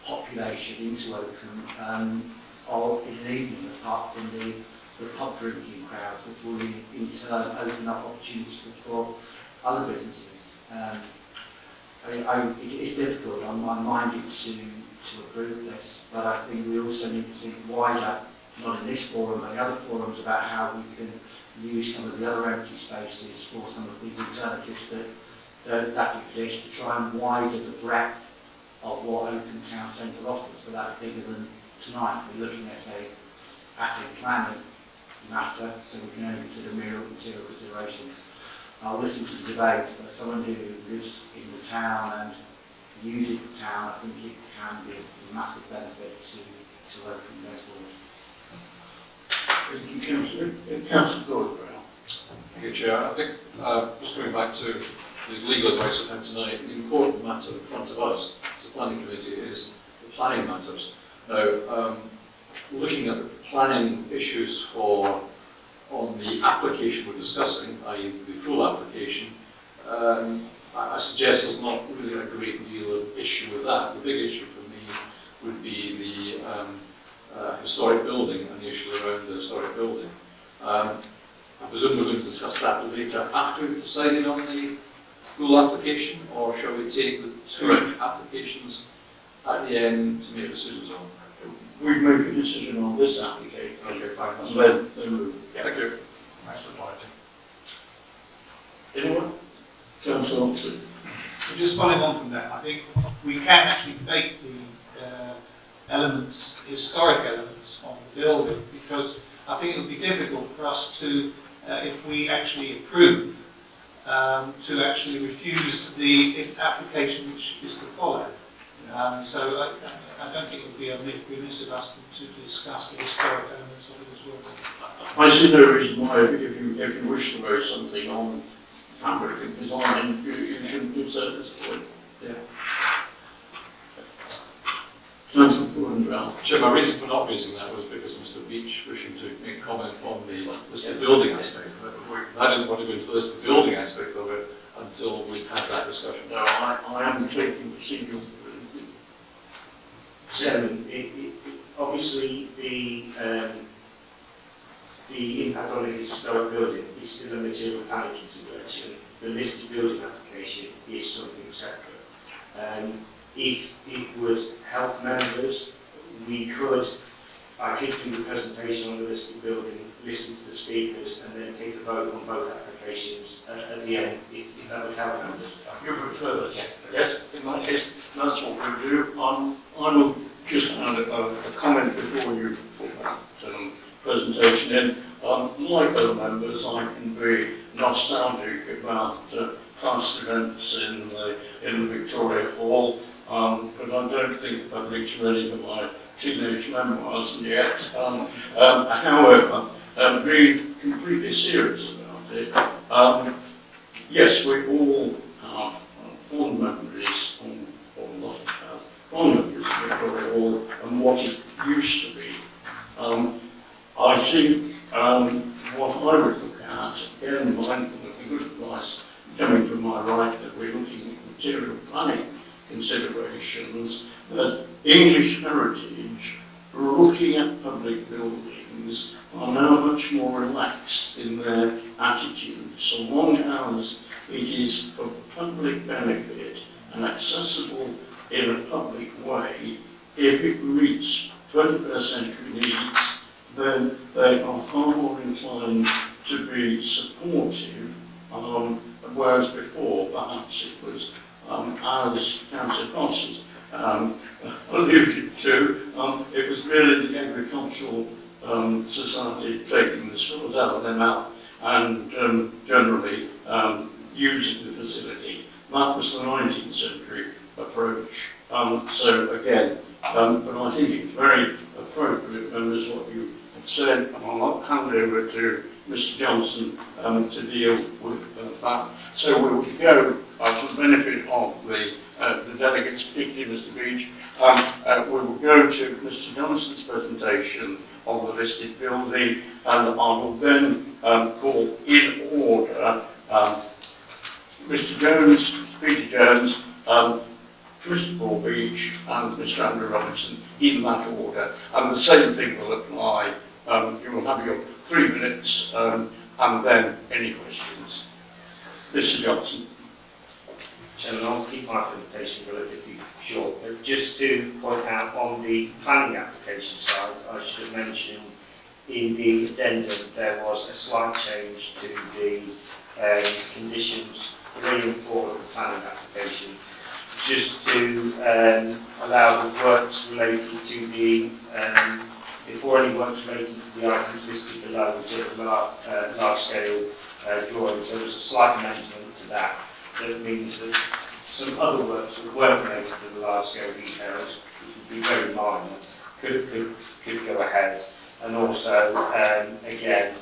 population into Oakham, or in an evening, apart from the pub drinking crowds, which will in turn open up opportunities for other businesses. It's difficult. I'm minded to approve this, but I think we also need to think wider, not in this forum, but in other forums, about how we can use some of the other empty spaces for some of these alternatives that exist to try and widen the breadth of what Oakham Town Centre offers, but that's bigger than tonight. We're looking at a planning matter, so we can only consider material considerations. I'll listen to the debate, but someone who lives in the town and uses the town, I think it can be a massive benefit to Oakham going forward. Thank you, Councillor Gordon. Thank you, Chair. I think, just coming back to the legal advice I've had tonight, the important matter in front of us as a planning committee is the planning matters. Now, looking at the planning issues on the application we're discussing, i.e. the full application, I suggest there's not really a great deal of issue with that. The big issue for me would be the historic building and the issue around the historic building. I presume we're going to discuss that later after we've decided on the full application, or shall we take the two applications at the end to make decisions on? We make a decision on this application. Okay, fine. And then move. Thank you. Anyone? Councillor Thompson. Just following on from that, I think we can actually debate the elements, historic elements requirements on the building, because I think it would be difficult for us to, if we actually approve, to actually refuse the application which is to follow. So I don't think it would be remiss of us to discuss the historic elements of it as well. I see no reason why, if you wish to raise something on fabric and design, you shouldn't do so at this point. Yeah. Councillor Brown. Chair, my reason for not raising that was because Mr. Beech wishing to make comment on the listed building aspect of it. I didn't want to go into the listed building aspect of it until we've had that discussion. No, I am taking procedural. Chairman, obviously the impact on the historic building is still a material planning consideration. The listed building application is something separate. If it would help members, I could do the presentation on the listed building, listen to the speakers, and then take a vote on both applications at the end, if that would help members. You prefer that? Yes, in that case, that's what we'll do. I will just add a comment before you put that presentation in. Like other members, I can be nostalgic about past events in the Victoria Hall, but I don't think the public's ready for my teenage memoirs yet. However, being completely serious about it, yes, we all have fond memories, or a lot of fond memories of Victoria Hall and what it used to be. I think what I would look at, again, mindful of the good advice coming from my right, that we're looking at material planning considerations, that English heritage, looking at public buildings, are now much more relaxed in their attitudes, so long as it is for public benefit and accessible in a public way. If it meets 21st century needs, then they are far more inclined to be supportive, whereas before perhaps it was, as Councillor Cross alluded to, it was really the agricultural society taking the straws out of their mouth and generally using the facility. That was the 19th century approach. So again, but I think it's very appropriate, members, what you have said, and I'll hand over to Mr. Johnson to deal with that. So we will go, for the benefit of the delegates, particularly Mr. Beech, we will go to Mr. Johnson's presentation on the listed building, and I will then call in order Mr. Jones, Mr. Peter Jones, Mr. Paul Beech and Mr. Andrew Robinson in that order. And the same thing will apply. You will have your 3 minutes and then any questions. Mr. Johnson. Chairman, I'll keep my presentation relatively short, but just to point out on the planning application side, I should have mentioned in the addendum there was a slight change to the conditions 3 and 4 of the planning application, just to allow the works related to the, before any works related to the items listed below, the large-scale drawings. There was a slight amendment to that. That means that some other works that weren't related to the large-scale details, which would be very minor, could go ahead. And also, again,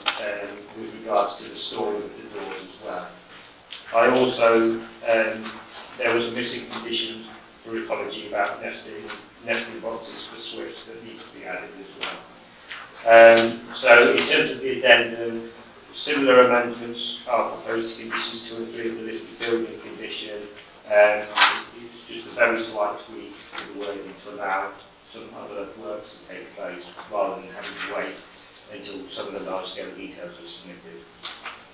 with regards to the story of the doors as well. I also, there was a missing condition for ecology about nesting boxes for swifts that needs to be added as well. So in terms of the addendum, similar amendments are proposed to conditions 2 and 3 of the listed building condition. It's just a very slight tweak to the wording to allow some other works to take place rather than having to wait until some of the large-scale details are submitted.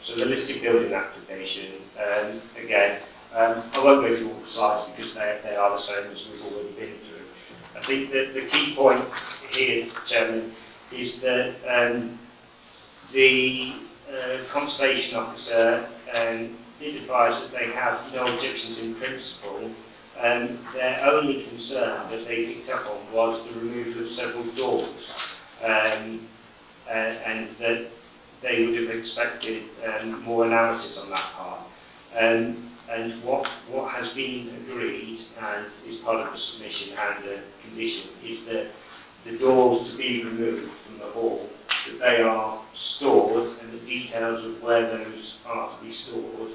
So the listed building application, again, I won't go through all the slides because they are the same as we've already been through. I think that the key point here, Chairman, is that the Conservation Officer did advise that they have no objections in principle, and their only concern that they picked up on was the removal of several doors. and that they would have expected more analysis on that part. And what has been agreed and is part of the submission and the condition is that the doors to be removed from the hall, that they are stored and the details of where those are to be stored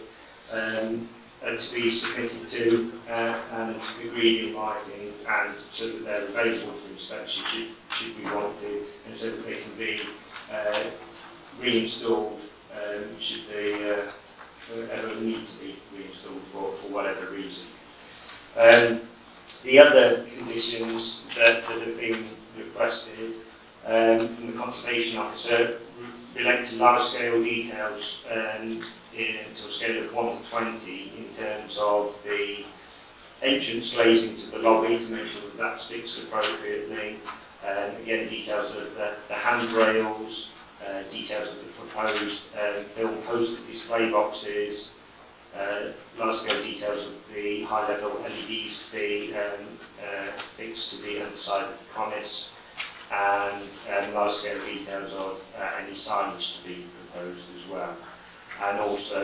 are to be submitted to and to be agreed in writing, and so that they're available for inspection should we want to, and so that they can be reinstalled should they ever need to be reinstalled for whatever reason. The other conditions that have been requested from the Conservation Officer relate to large scale details to a scale of 1 to 20 in terms of the entrance glazing to the lobby to make sure that that sticks appropriately. Again, details of the handrails, details of the proposed film poster display boxes, large scale details of the high level LEDs to be fixed to the underside of the cornice, and large scale details of any signage to be proposed as well. And also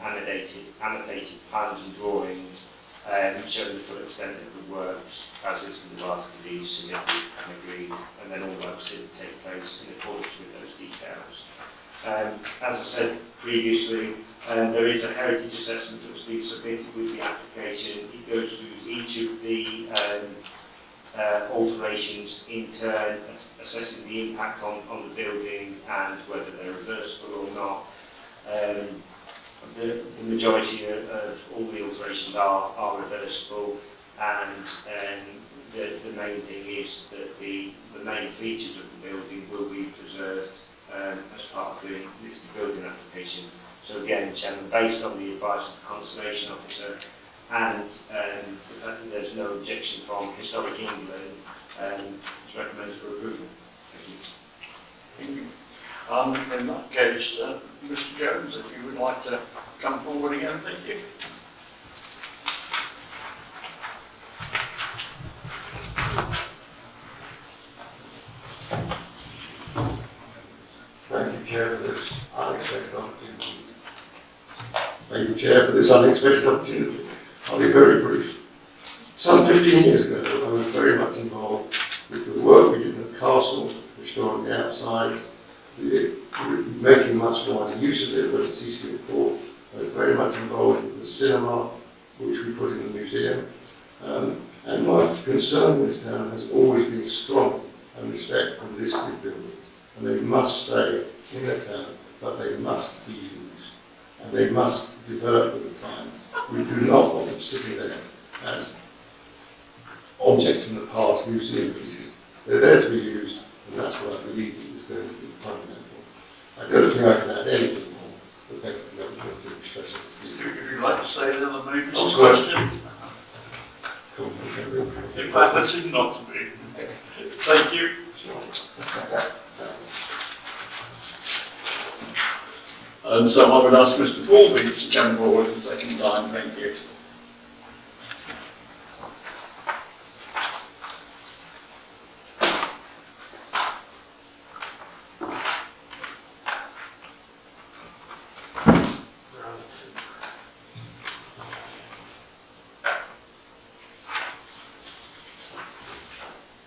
annotated plans and drawings showing the full extent of the works as is in the draft to be submitted and agreed, and then all works to take place in accordance with those details. As I said previously, there is a heritage assessment that's been submitted with the application. It goes through each of the alterations in turn, assessing the impact on the building and whether they're reversible or not. The majority of all the alterations are reversible, and the main thing is that the main features of the building will be preserved as part of the listed building application. So again, Chairman, based on the advice of the Conservation Officer and the fact that there's no objection from Historic England, it's recommended for approval. Thank you. Thank you. In that case, Mr. Jones, if you would like to come forward again, thank you. Thank you, Chair, for this unexpected opportunity. Thank you, Chair, for this unexpected opportunity. I'll be very brief. Some 15 years ago, I was very much involved with the work we did in the castle, restoring the outside, making much more use of it, whether it's Eastern Court. I was very much involved with the cinema, which we put in the museum. And my concern with this town has always been strong and respect for listed buildings. And they must stay in the town, but they must be used. And they must develop with the times. We do not want them sitting there as objects from the past, museum pieces. They're there to be used, and that's what I believe is going to be fundamental. I don't think I can add anything more, but thank you very much for expressing this view. If you'd like to say that, then maybe Oh, some sorry. questions. In fact, that seemed not to be. Thank you. And so I would ask Mr. Baldwin to come forward the second time. Thank you.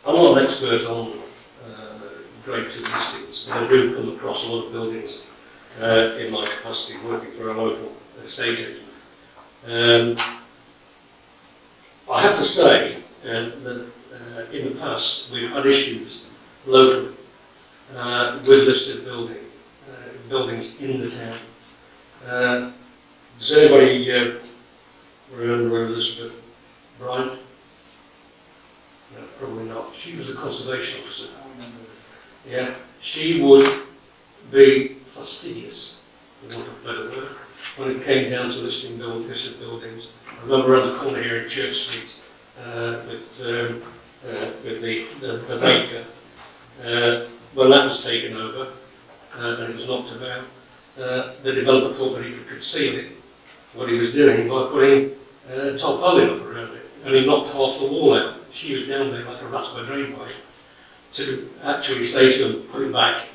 I'm not an expert on grade 2 listings, but I do come across a lot of buildings in my capacity working for a local estate agent. I have to say that in the past we've had issues locally with listed buildings in the town. Does anybody remember Elizabeth Bryant? No, probably not. She was a conservation officer. Yeah, she would be fastidious, for want of a better word, when it came down to listed buildings. I remember around the corner here in Church Street with the baker. When that was taken over and it was knocked about, the developer thought that he could conceal what he was doing by putting tarpaulin up around it, and he knocked half the wall out. She was down there like a rat by drain pipe. to actually say to him, put it back,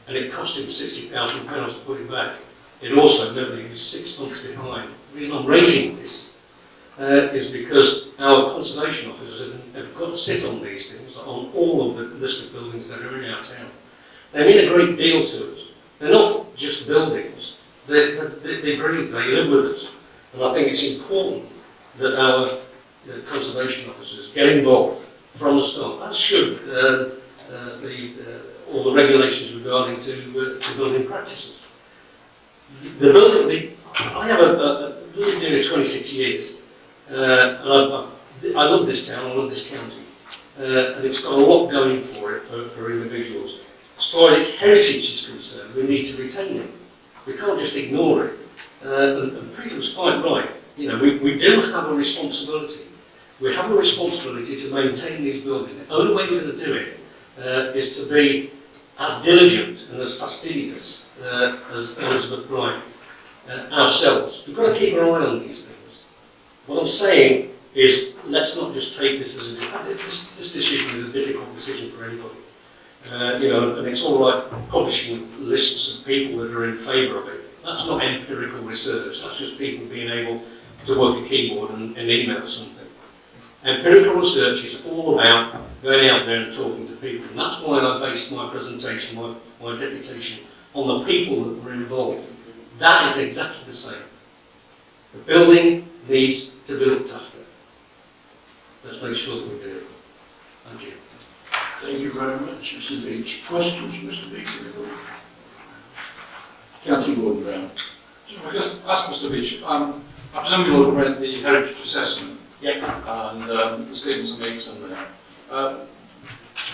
and it cost him £60,000 to put it back. It also meant that he was 6 months behind. The reason I'm raising this is because our conservation officers have got to sit on these things, on all of the list of buildings that are in our town. They mean a great deal to us. They're not just buildings, they breathe, they live with us. And I think it's important that our conservation officers get involved from the start. That should all the regulations regarding to building practices. The building, I have lived here 26 years, and I love this town, I love this county, and it's got a lot going for it, for individuals. As far as its heritage is concerned, we need to retain it. We can't just ignore it. And Peter was quite right. You know, we do have a responsibility. We have a responsibility to maintain these buildings. The only way we're going to do it is to be as diligent and as fastidious as Elizabeth Bright ourselves. We've got to keep our eye on these things. What I'm saying is, let's not just take this as this decision is a difficult decision for anybody. You know, and it's all right publishing lists of people that are in favour of it. That's not empirical research. That's just people being able to work a keyboard and email something. Empirical research is all about going out there and talking to people, and that's why I based my presentation, my deputation, on the people that were involved. That is exactly the same. The building needs to be looked after. Let's make sure that we do it. Thank you. Thank you very much, Mr. Beech. Questions, Mr. Beech? Councillor Gordon Brown. I just ask Mr. Beech, I presume you'll have read the heritage assessment. Yeah. And the statements it makes in there.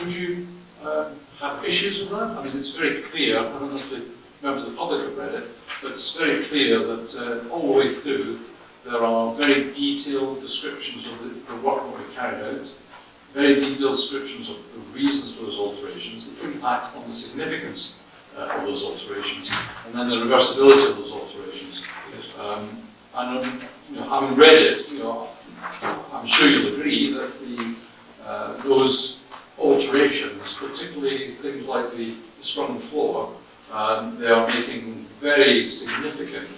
Would you have issues with that? I mean, it's very clear, I don't know if the members of the public have read it, but it's very clear that all the way through there are very detailed descriptions of the work that we carried out, very detailed descriptions of the reasons for those alterations, the impact on the significance of those alterations, and then the reversibility of those alterations. And you know, having read it, you know, I'm sure you'll agree that those alterations, particularly things like the sprung floor, they are making very significant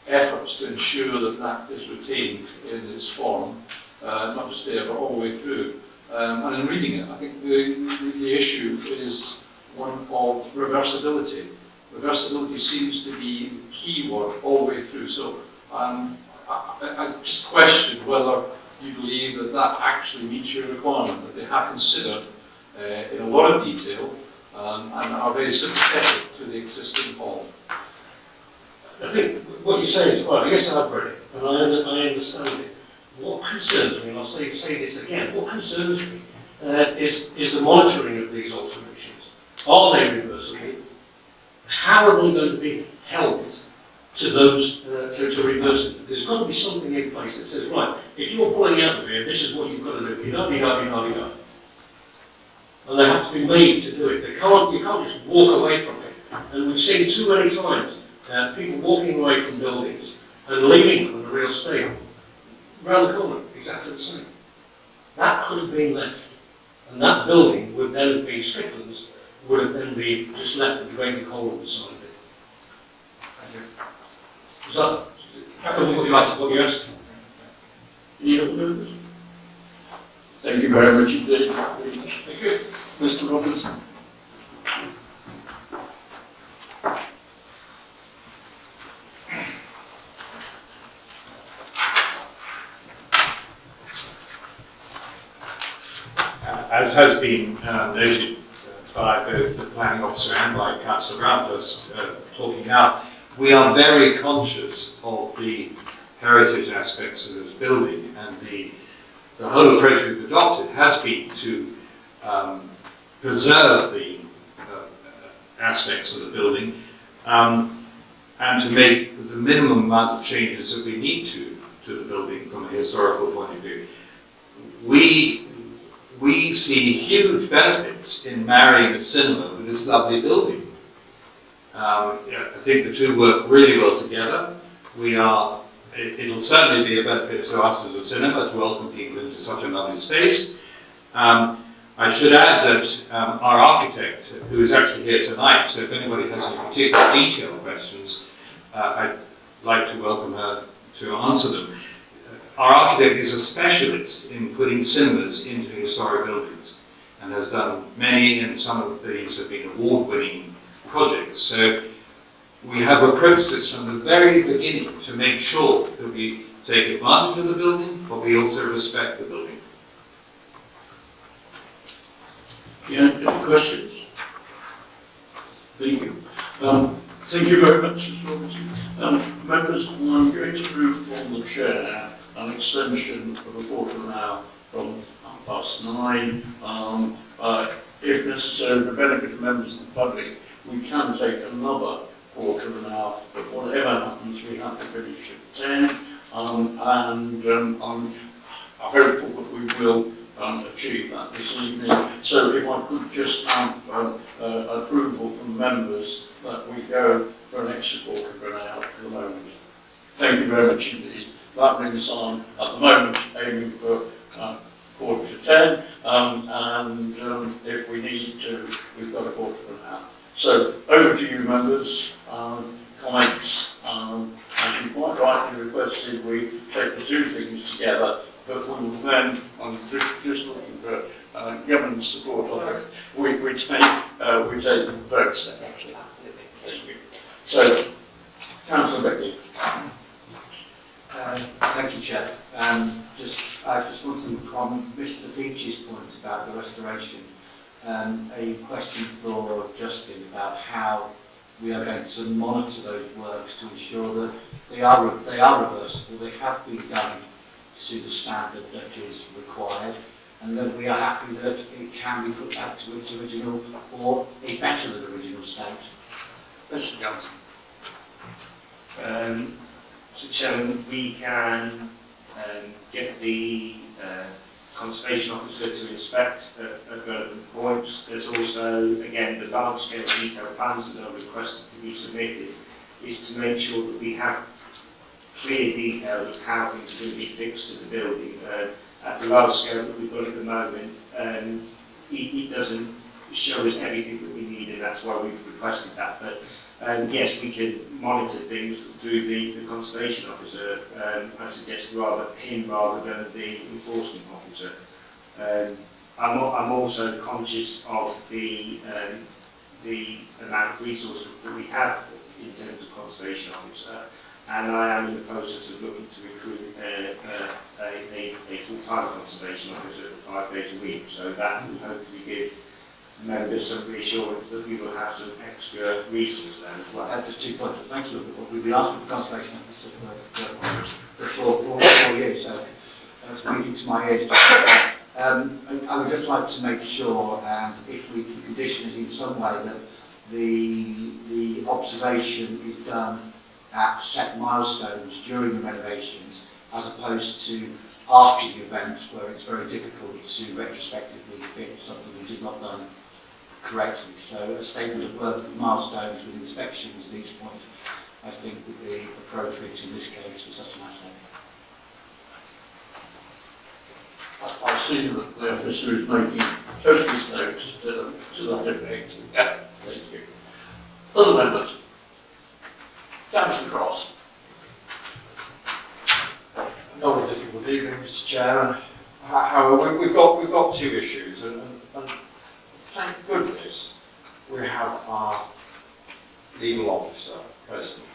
efforts to ensure that that is retained in its form, not just there but all the way through. And in reading it, I think the issue is one of reversibility. Reversibility seems to be the key word all the way through. So I just question whether you believe that that actually meets your requirement, that they have considered in a lot of detail and are very sympathetic to the existing hall. I think what you're saying is right. Yes, I've read it, and I understand it. What concerns me, and I'll say this again, what concerns me is the monitoring of these alterations. Are they reversible? How are they going to be held to those, to reverse it? There's got to be something in place that says, right, if you're pulling out of here, this is what you've got to do. You know. And they have to be made to do it. You can't just walk away from it. And we've seen too many times people walking away from buildings and leaving them in a real state. Round the corner, exactly the same. That could have been left. And that building would then have been Strickland's, would have then been just left with the great hole on the side of it. Is that what you asked? Any other members? Thank you very much indeed. Thank you. Mr. Robinson. As has been noted by both the planning officer and by Councillor Grant just talking now, we are very conscious of the heritage aspects of this building, and the whole approach we've adopted has been to preserve the aspects of the building and to make the minimum amount of changes that we need to the building from a historical point of view. We see huge benefits in marrying a cinema with this lovely building. I think the two work really well together. It'll certainly be a benefit to us as a cinema to welcome people into such a lovely space. I I should add that our architect, who is actually here tonight, so if anybody has any particular detailed questions, I'd like to welcome her to answer them. Our architect is a specialist in putting cinemas into historic buildings and has done many, and some of these have been award-winning projects. So we have approached this from the very beginning to make sure that we take advantage of the building, but we also respect the building. Yeah, any questions? Thank you. Thank you very much, Mr. Robinson. Members, I'm going to move from the chair an extension of a quarter of an hour from 9:30. If necessary, for the benefit of members of the public, we can take another quarter of an hour, but whatever happens, we have to finish at 10. I'm hopeful that we will achieve that this evening. So if I could just have approval from members that we go for an extra quarter of an hour for the moment. Thank you very much indeed. That means I'm at the moment aiming for quarter to 10, and if we need to, we've got a quarter of an hour. So over to you, members. Comments. As you quite rightly requested, we take the two things together, but we will then, I'm just looking for government support on it, we take votes separately. Thank you. So, Councillor Becky. Thank you, Chair. I just want to on Mr. Beech's point about the restoration. A question for Justin about how we are going to monitor those works to ensure that they are reversible, they have been done to the standard that is required, and that we are happy that it can be put back to its original or a better than original state. Mr. Johnson. So Chairman, we can get the Conservation Officer to inspect at relevant points. There's also, again, the large-scale detailed plans that are requested to be submitted is to make sure that we have clear details of how things are going to be fixed to the building. At the large scale that we've got at the moment, it doesn't show us everything that we need, and that's why we've requested that. But yes, we can monitor things through the Conservation Officer. I suggest him rather than the Enforcement Officer. I'm also conscious of the amount of resources that we have in terms of Conservation Officer, and I am in the process of looking to recruit a full-time Conservation Officer 5 days a week. So that will hopefully give members some reassurance that we will have some extra resources there as well. Just 2 points. Thank you. We've been asking for Conservation Officer for 4 years, so that's music to my ears. I would just like to make sure, and if we can condition it in some way, that the observation is done at set milestones during the renovations, as opposed to after the event, where it's very difficult to retrospectively fix something we did not done correctly. So a statement of work with milestones with inspections at each point, I think would be appropriate in this case for such an asset. I see that the officer is making copious notes to that effect. Yeah, thank you. Other members? Councillor Cross. Not a difficult evening, Mr. Chairman. However, we've got two issues, and thank goodness we have our legal officer present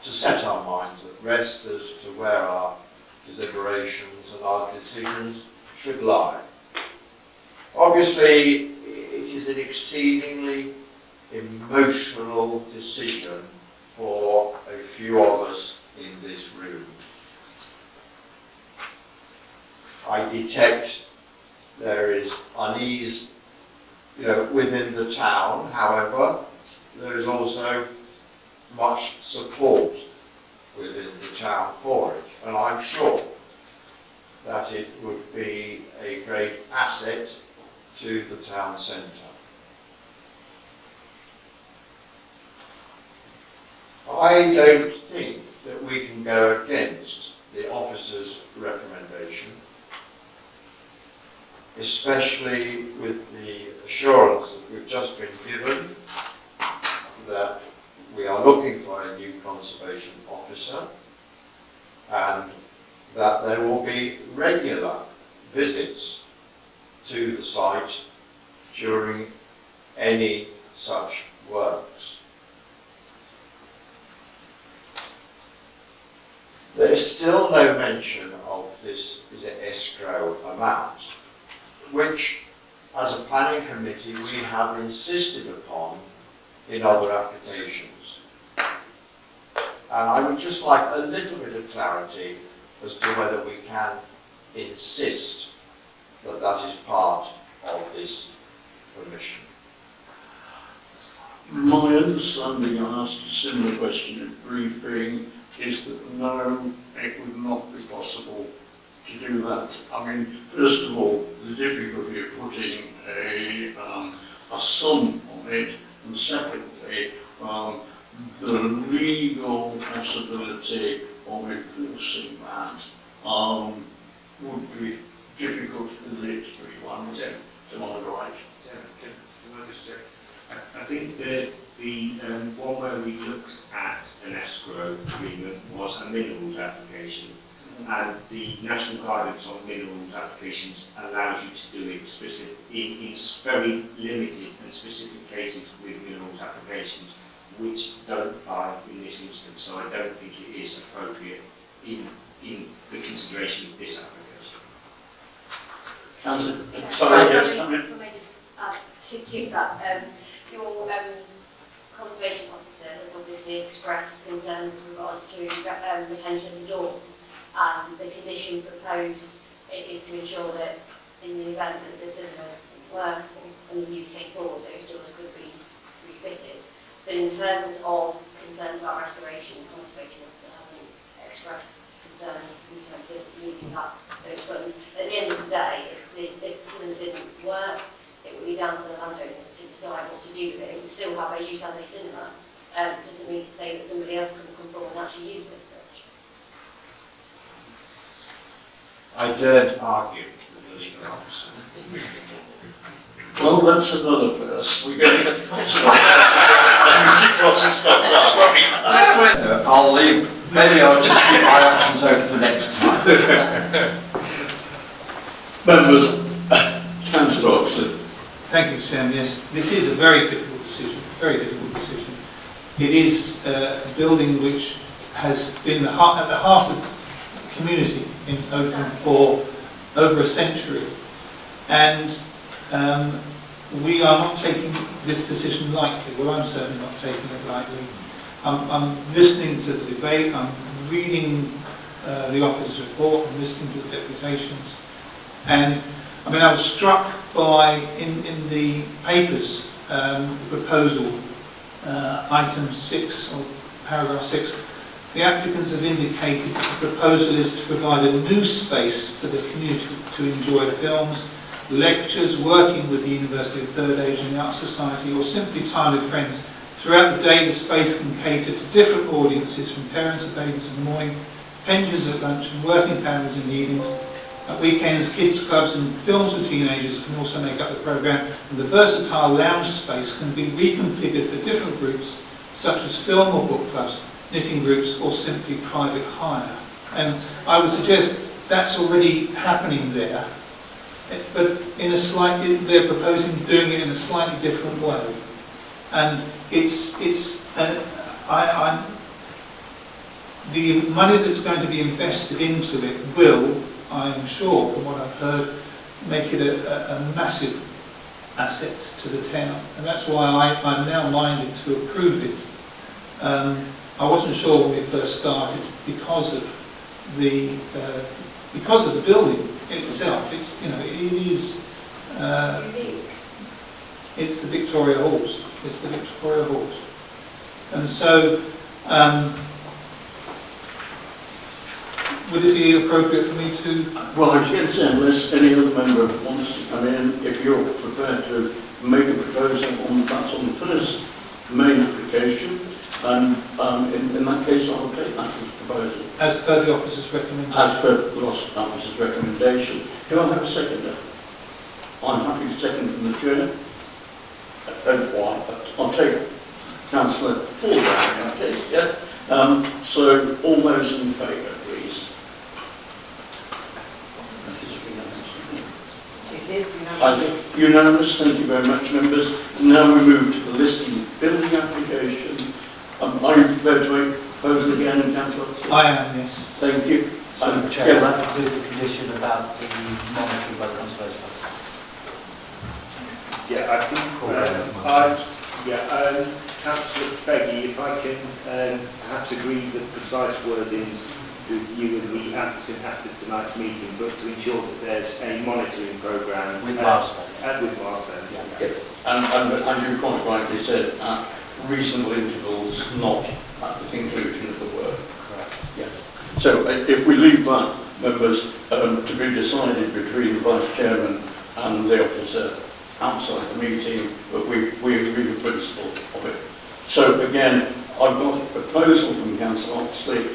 to set our minds at rest as to where our deliberations and our decisions should lie. Obviously, it is an exceedingly emotional decision for a few of us in this room. I detect there is unease, within the town. However, there is also much support within the town for it, and I'm sure that it would be a great asset to the town centre. I don't think that we can go against the officer's recommendation. especially with the assurance that we've just been given that we are looking for a new conservation officer and that there will be regular visits to the site during any such works. There is still no mention of this escrow amount, which as a planning committee we have insisted upon in other applications. And I would just like a little bit of clarity as to whether we can insist that that is part of this permission. My understanding, I asked a similar question at briefing, is that no, it would not be possible to do that. I mean, first of all, the difficulty of putting a sum on it, and secondly, the legal possibility of enforcing that would be difficult to the extreme one, to my right. I think that the one where we looked at an escrow agreement was a minerals application, and the national guidance on minerals applications allows you to do it in very limited and specific cases with minerals applications, which don't apply in this instance. So I don't think it is appropriate in the consideration of this application. Councillor, sorry, yes, come in. Can I just add to that? Your conservation officer has obviously expressed concern with regards to retention of doors, and the condition proposed is to ensure that in the event that the cinema works and the use came forward, those doors could be refitted. But in terms of concerns about restoration, the conservation officer hasn't expressed concern in terms of leaving up those funds. At the end of the day, if the cinema didn't work, it would be down to the landowners to decide what to do with it. It would still have a use as a cinema. It doesn't mean to say that somebody else can come forward and actually use it as such. I daren't argue with the legal officer. Well, that's another first. We're going to get lots of stuff now. I'll leave. Maybe I'll just keep my options open for next time. Members, Councillor Oxley. Thank you, Chairman. Yes, this is a very difficult decision, very difficult decision. It is a building which has been at the heart of the community in Oakham for over a century. And we are not taking this decision lightly. Well, I'm certainly not taking it lightly. I'm listening to the debate, I'm reading the officer's report, I'm listening to the deputations. And I mean, I was struck by, in the papers, the proposal, item 6, or paragraph 6, the applicants have indicated that the proposal is to provide a new space for the community to enjoy films, lectures, working with the University of Third Age and the Art Society, or simply time with friends. Throughout the day, the space can cater to different audiences, from parents and babies in the morning, pensioners at lunch, and working families in the evenings. At weekends, kids clubs and films for teenagers can also make up the programme, and the versatile lounge space can be reconfigured for different groups, such as film or book clubs, knitting groups, or simply private hire. And I would suggest that's already happening there, but in a slightly, they're proposing doing it in a slightly different way. And the money that's going to be invested into it will, I'm sure, from what I've heard, make it a massive asset to the town. And that's why I'm now minded to approve it. I wasn't sure when we first started because of the building itself. It's, you know, it is. It's the Victoria Halls. It's the Victoria Halls. And so, would it be appropriate for me to... Well, I was going to say, unless any other member wants to come in, if you're prepared to make a proposal on that on the first main application, and in that case I'll take that as a proposal. As per the officer's recommendation. As per the officer's recommendation. Do I have a seconder? I'm happy to second from the chair. Why? I'll take Councillor Paul Brown in that case, yes. So all those in favour, please. I think unanimous, thank you very much, members. And now we move to the listing building application. Are you prepared to propose again, Councillor? I am, yes. Thank you. So, Chair, I'd like to do the condition about the monitoring by the Conservation Officer. Yeah, I think, Councillor Beggy, if I can perhaps agree the precise wording with you and the applicant after tonight's meeting, but to ensure that there's a monitoring programme. With milestones. And with milestones. Yeah. Yes. And you quite rightly said at reasonable intervals, not at the conclusion of the work. Correct. Yes. So if we leave that, members, to be decided between the Vice Chairman and the officer outside the meeting, but we agree the principle of it. So again, I've got a proposal from Councillor Oxley.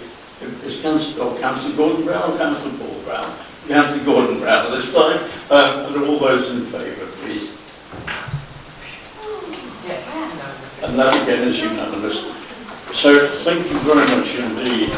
Is Councillor Gordon Brown or Councillor Paul Brown? Councillor Gordon Brown this time. And all those in favour, please. And that again is unanimous. So thank you very much indeed.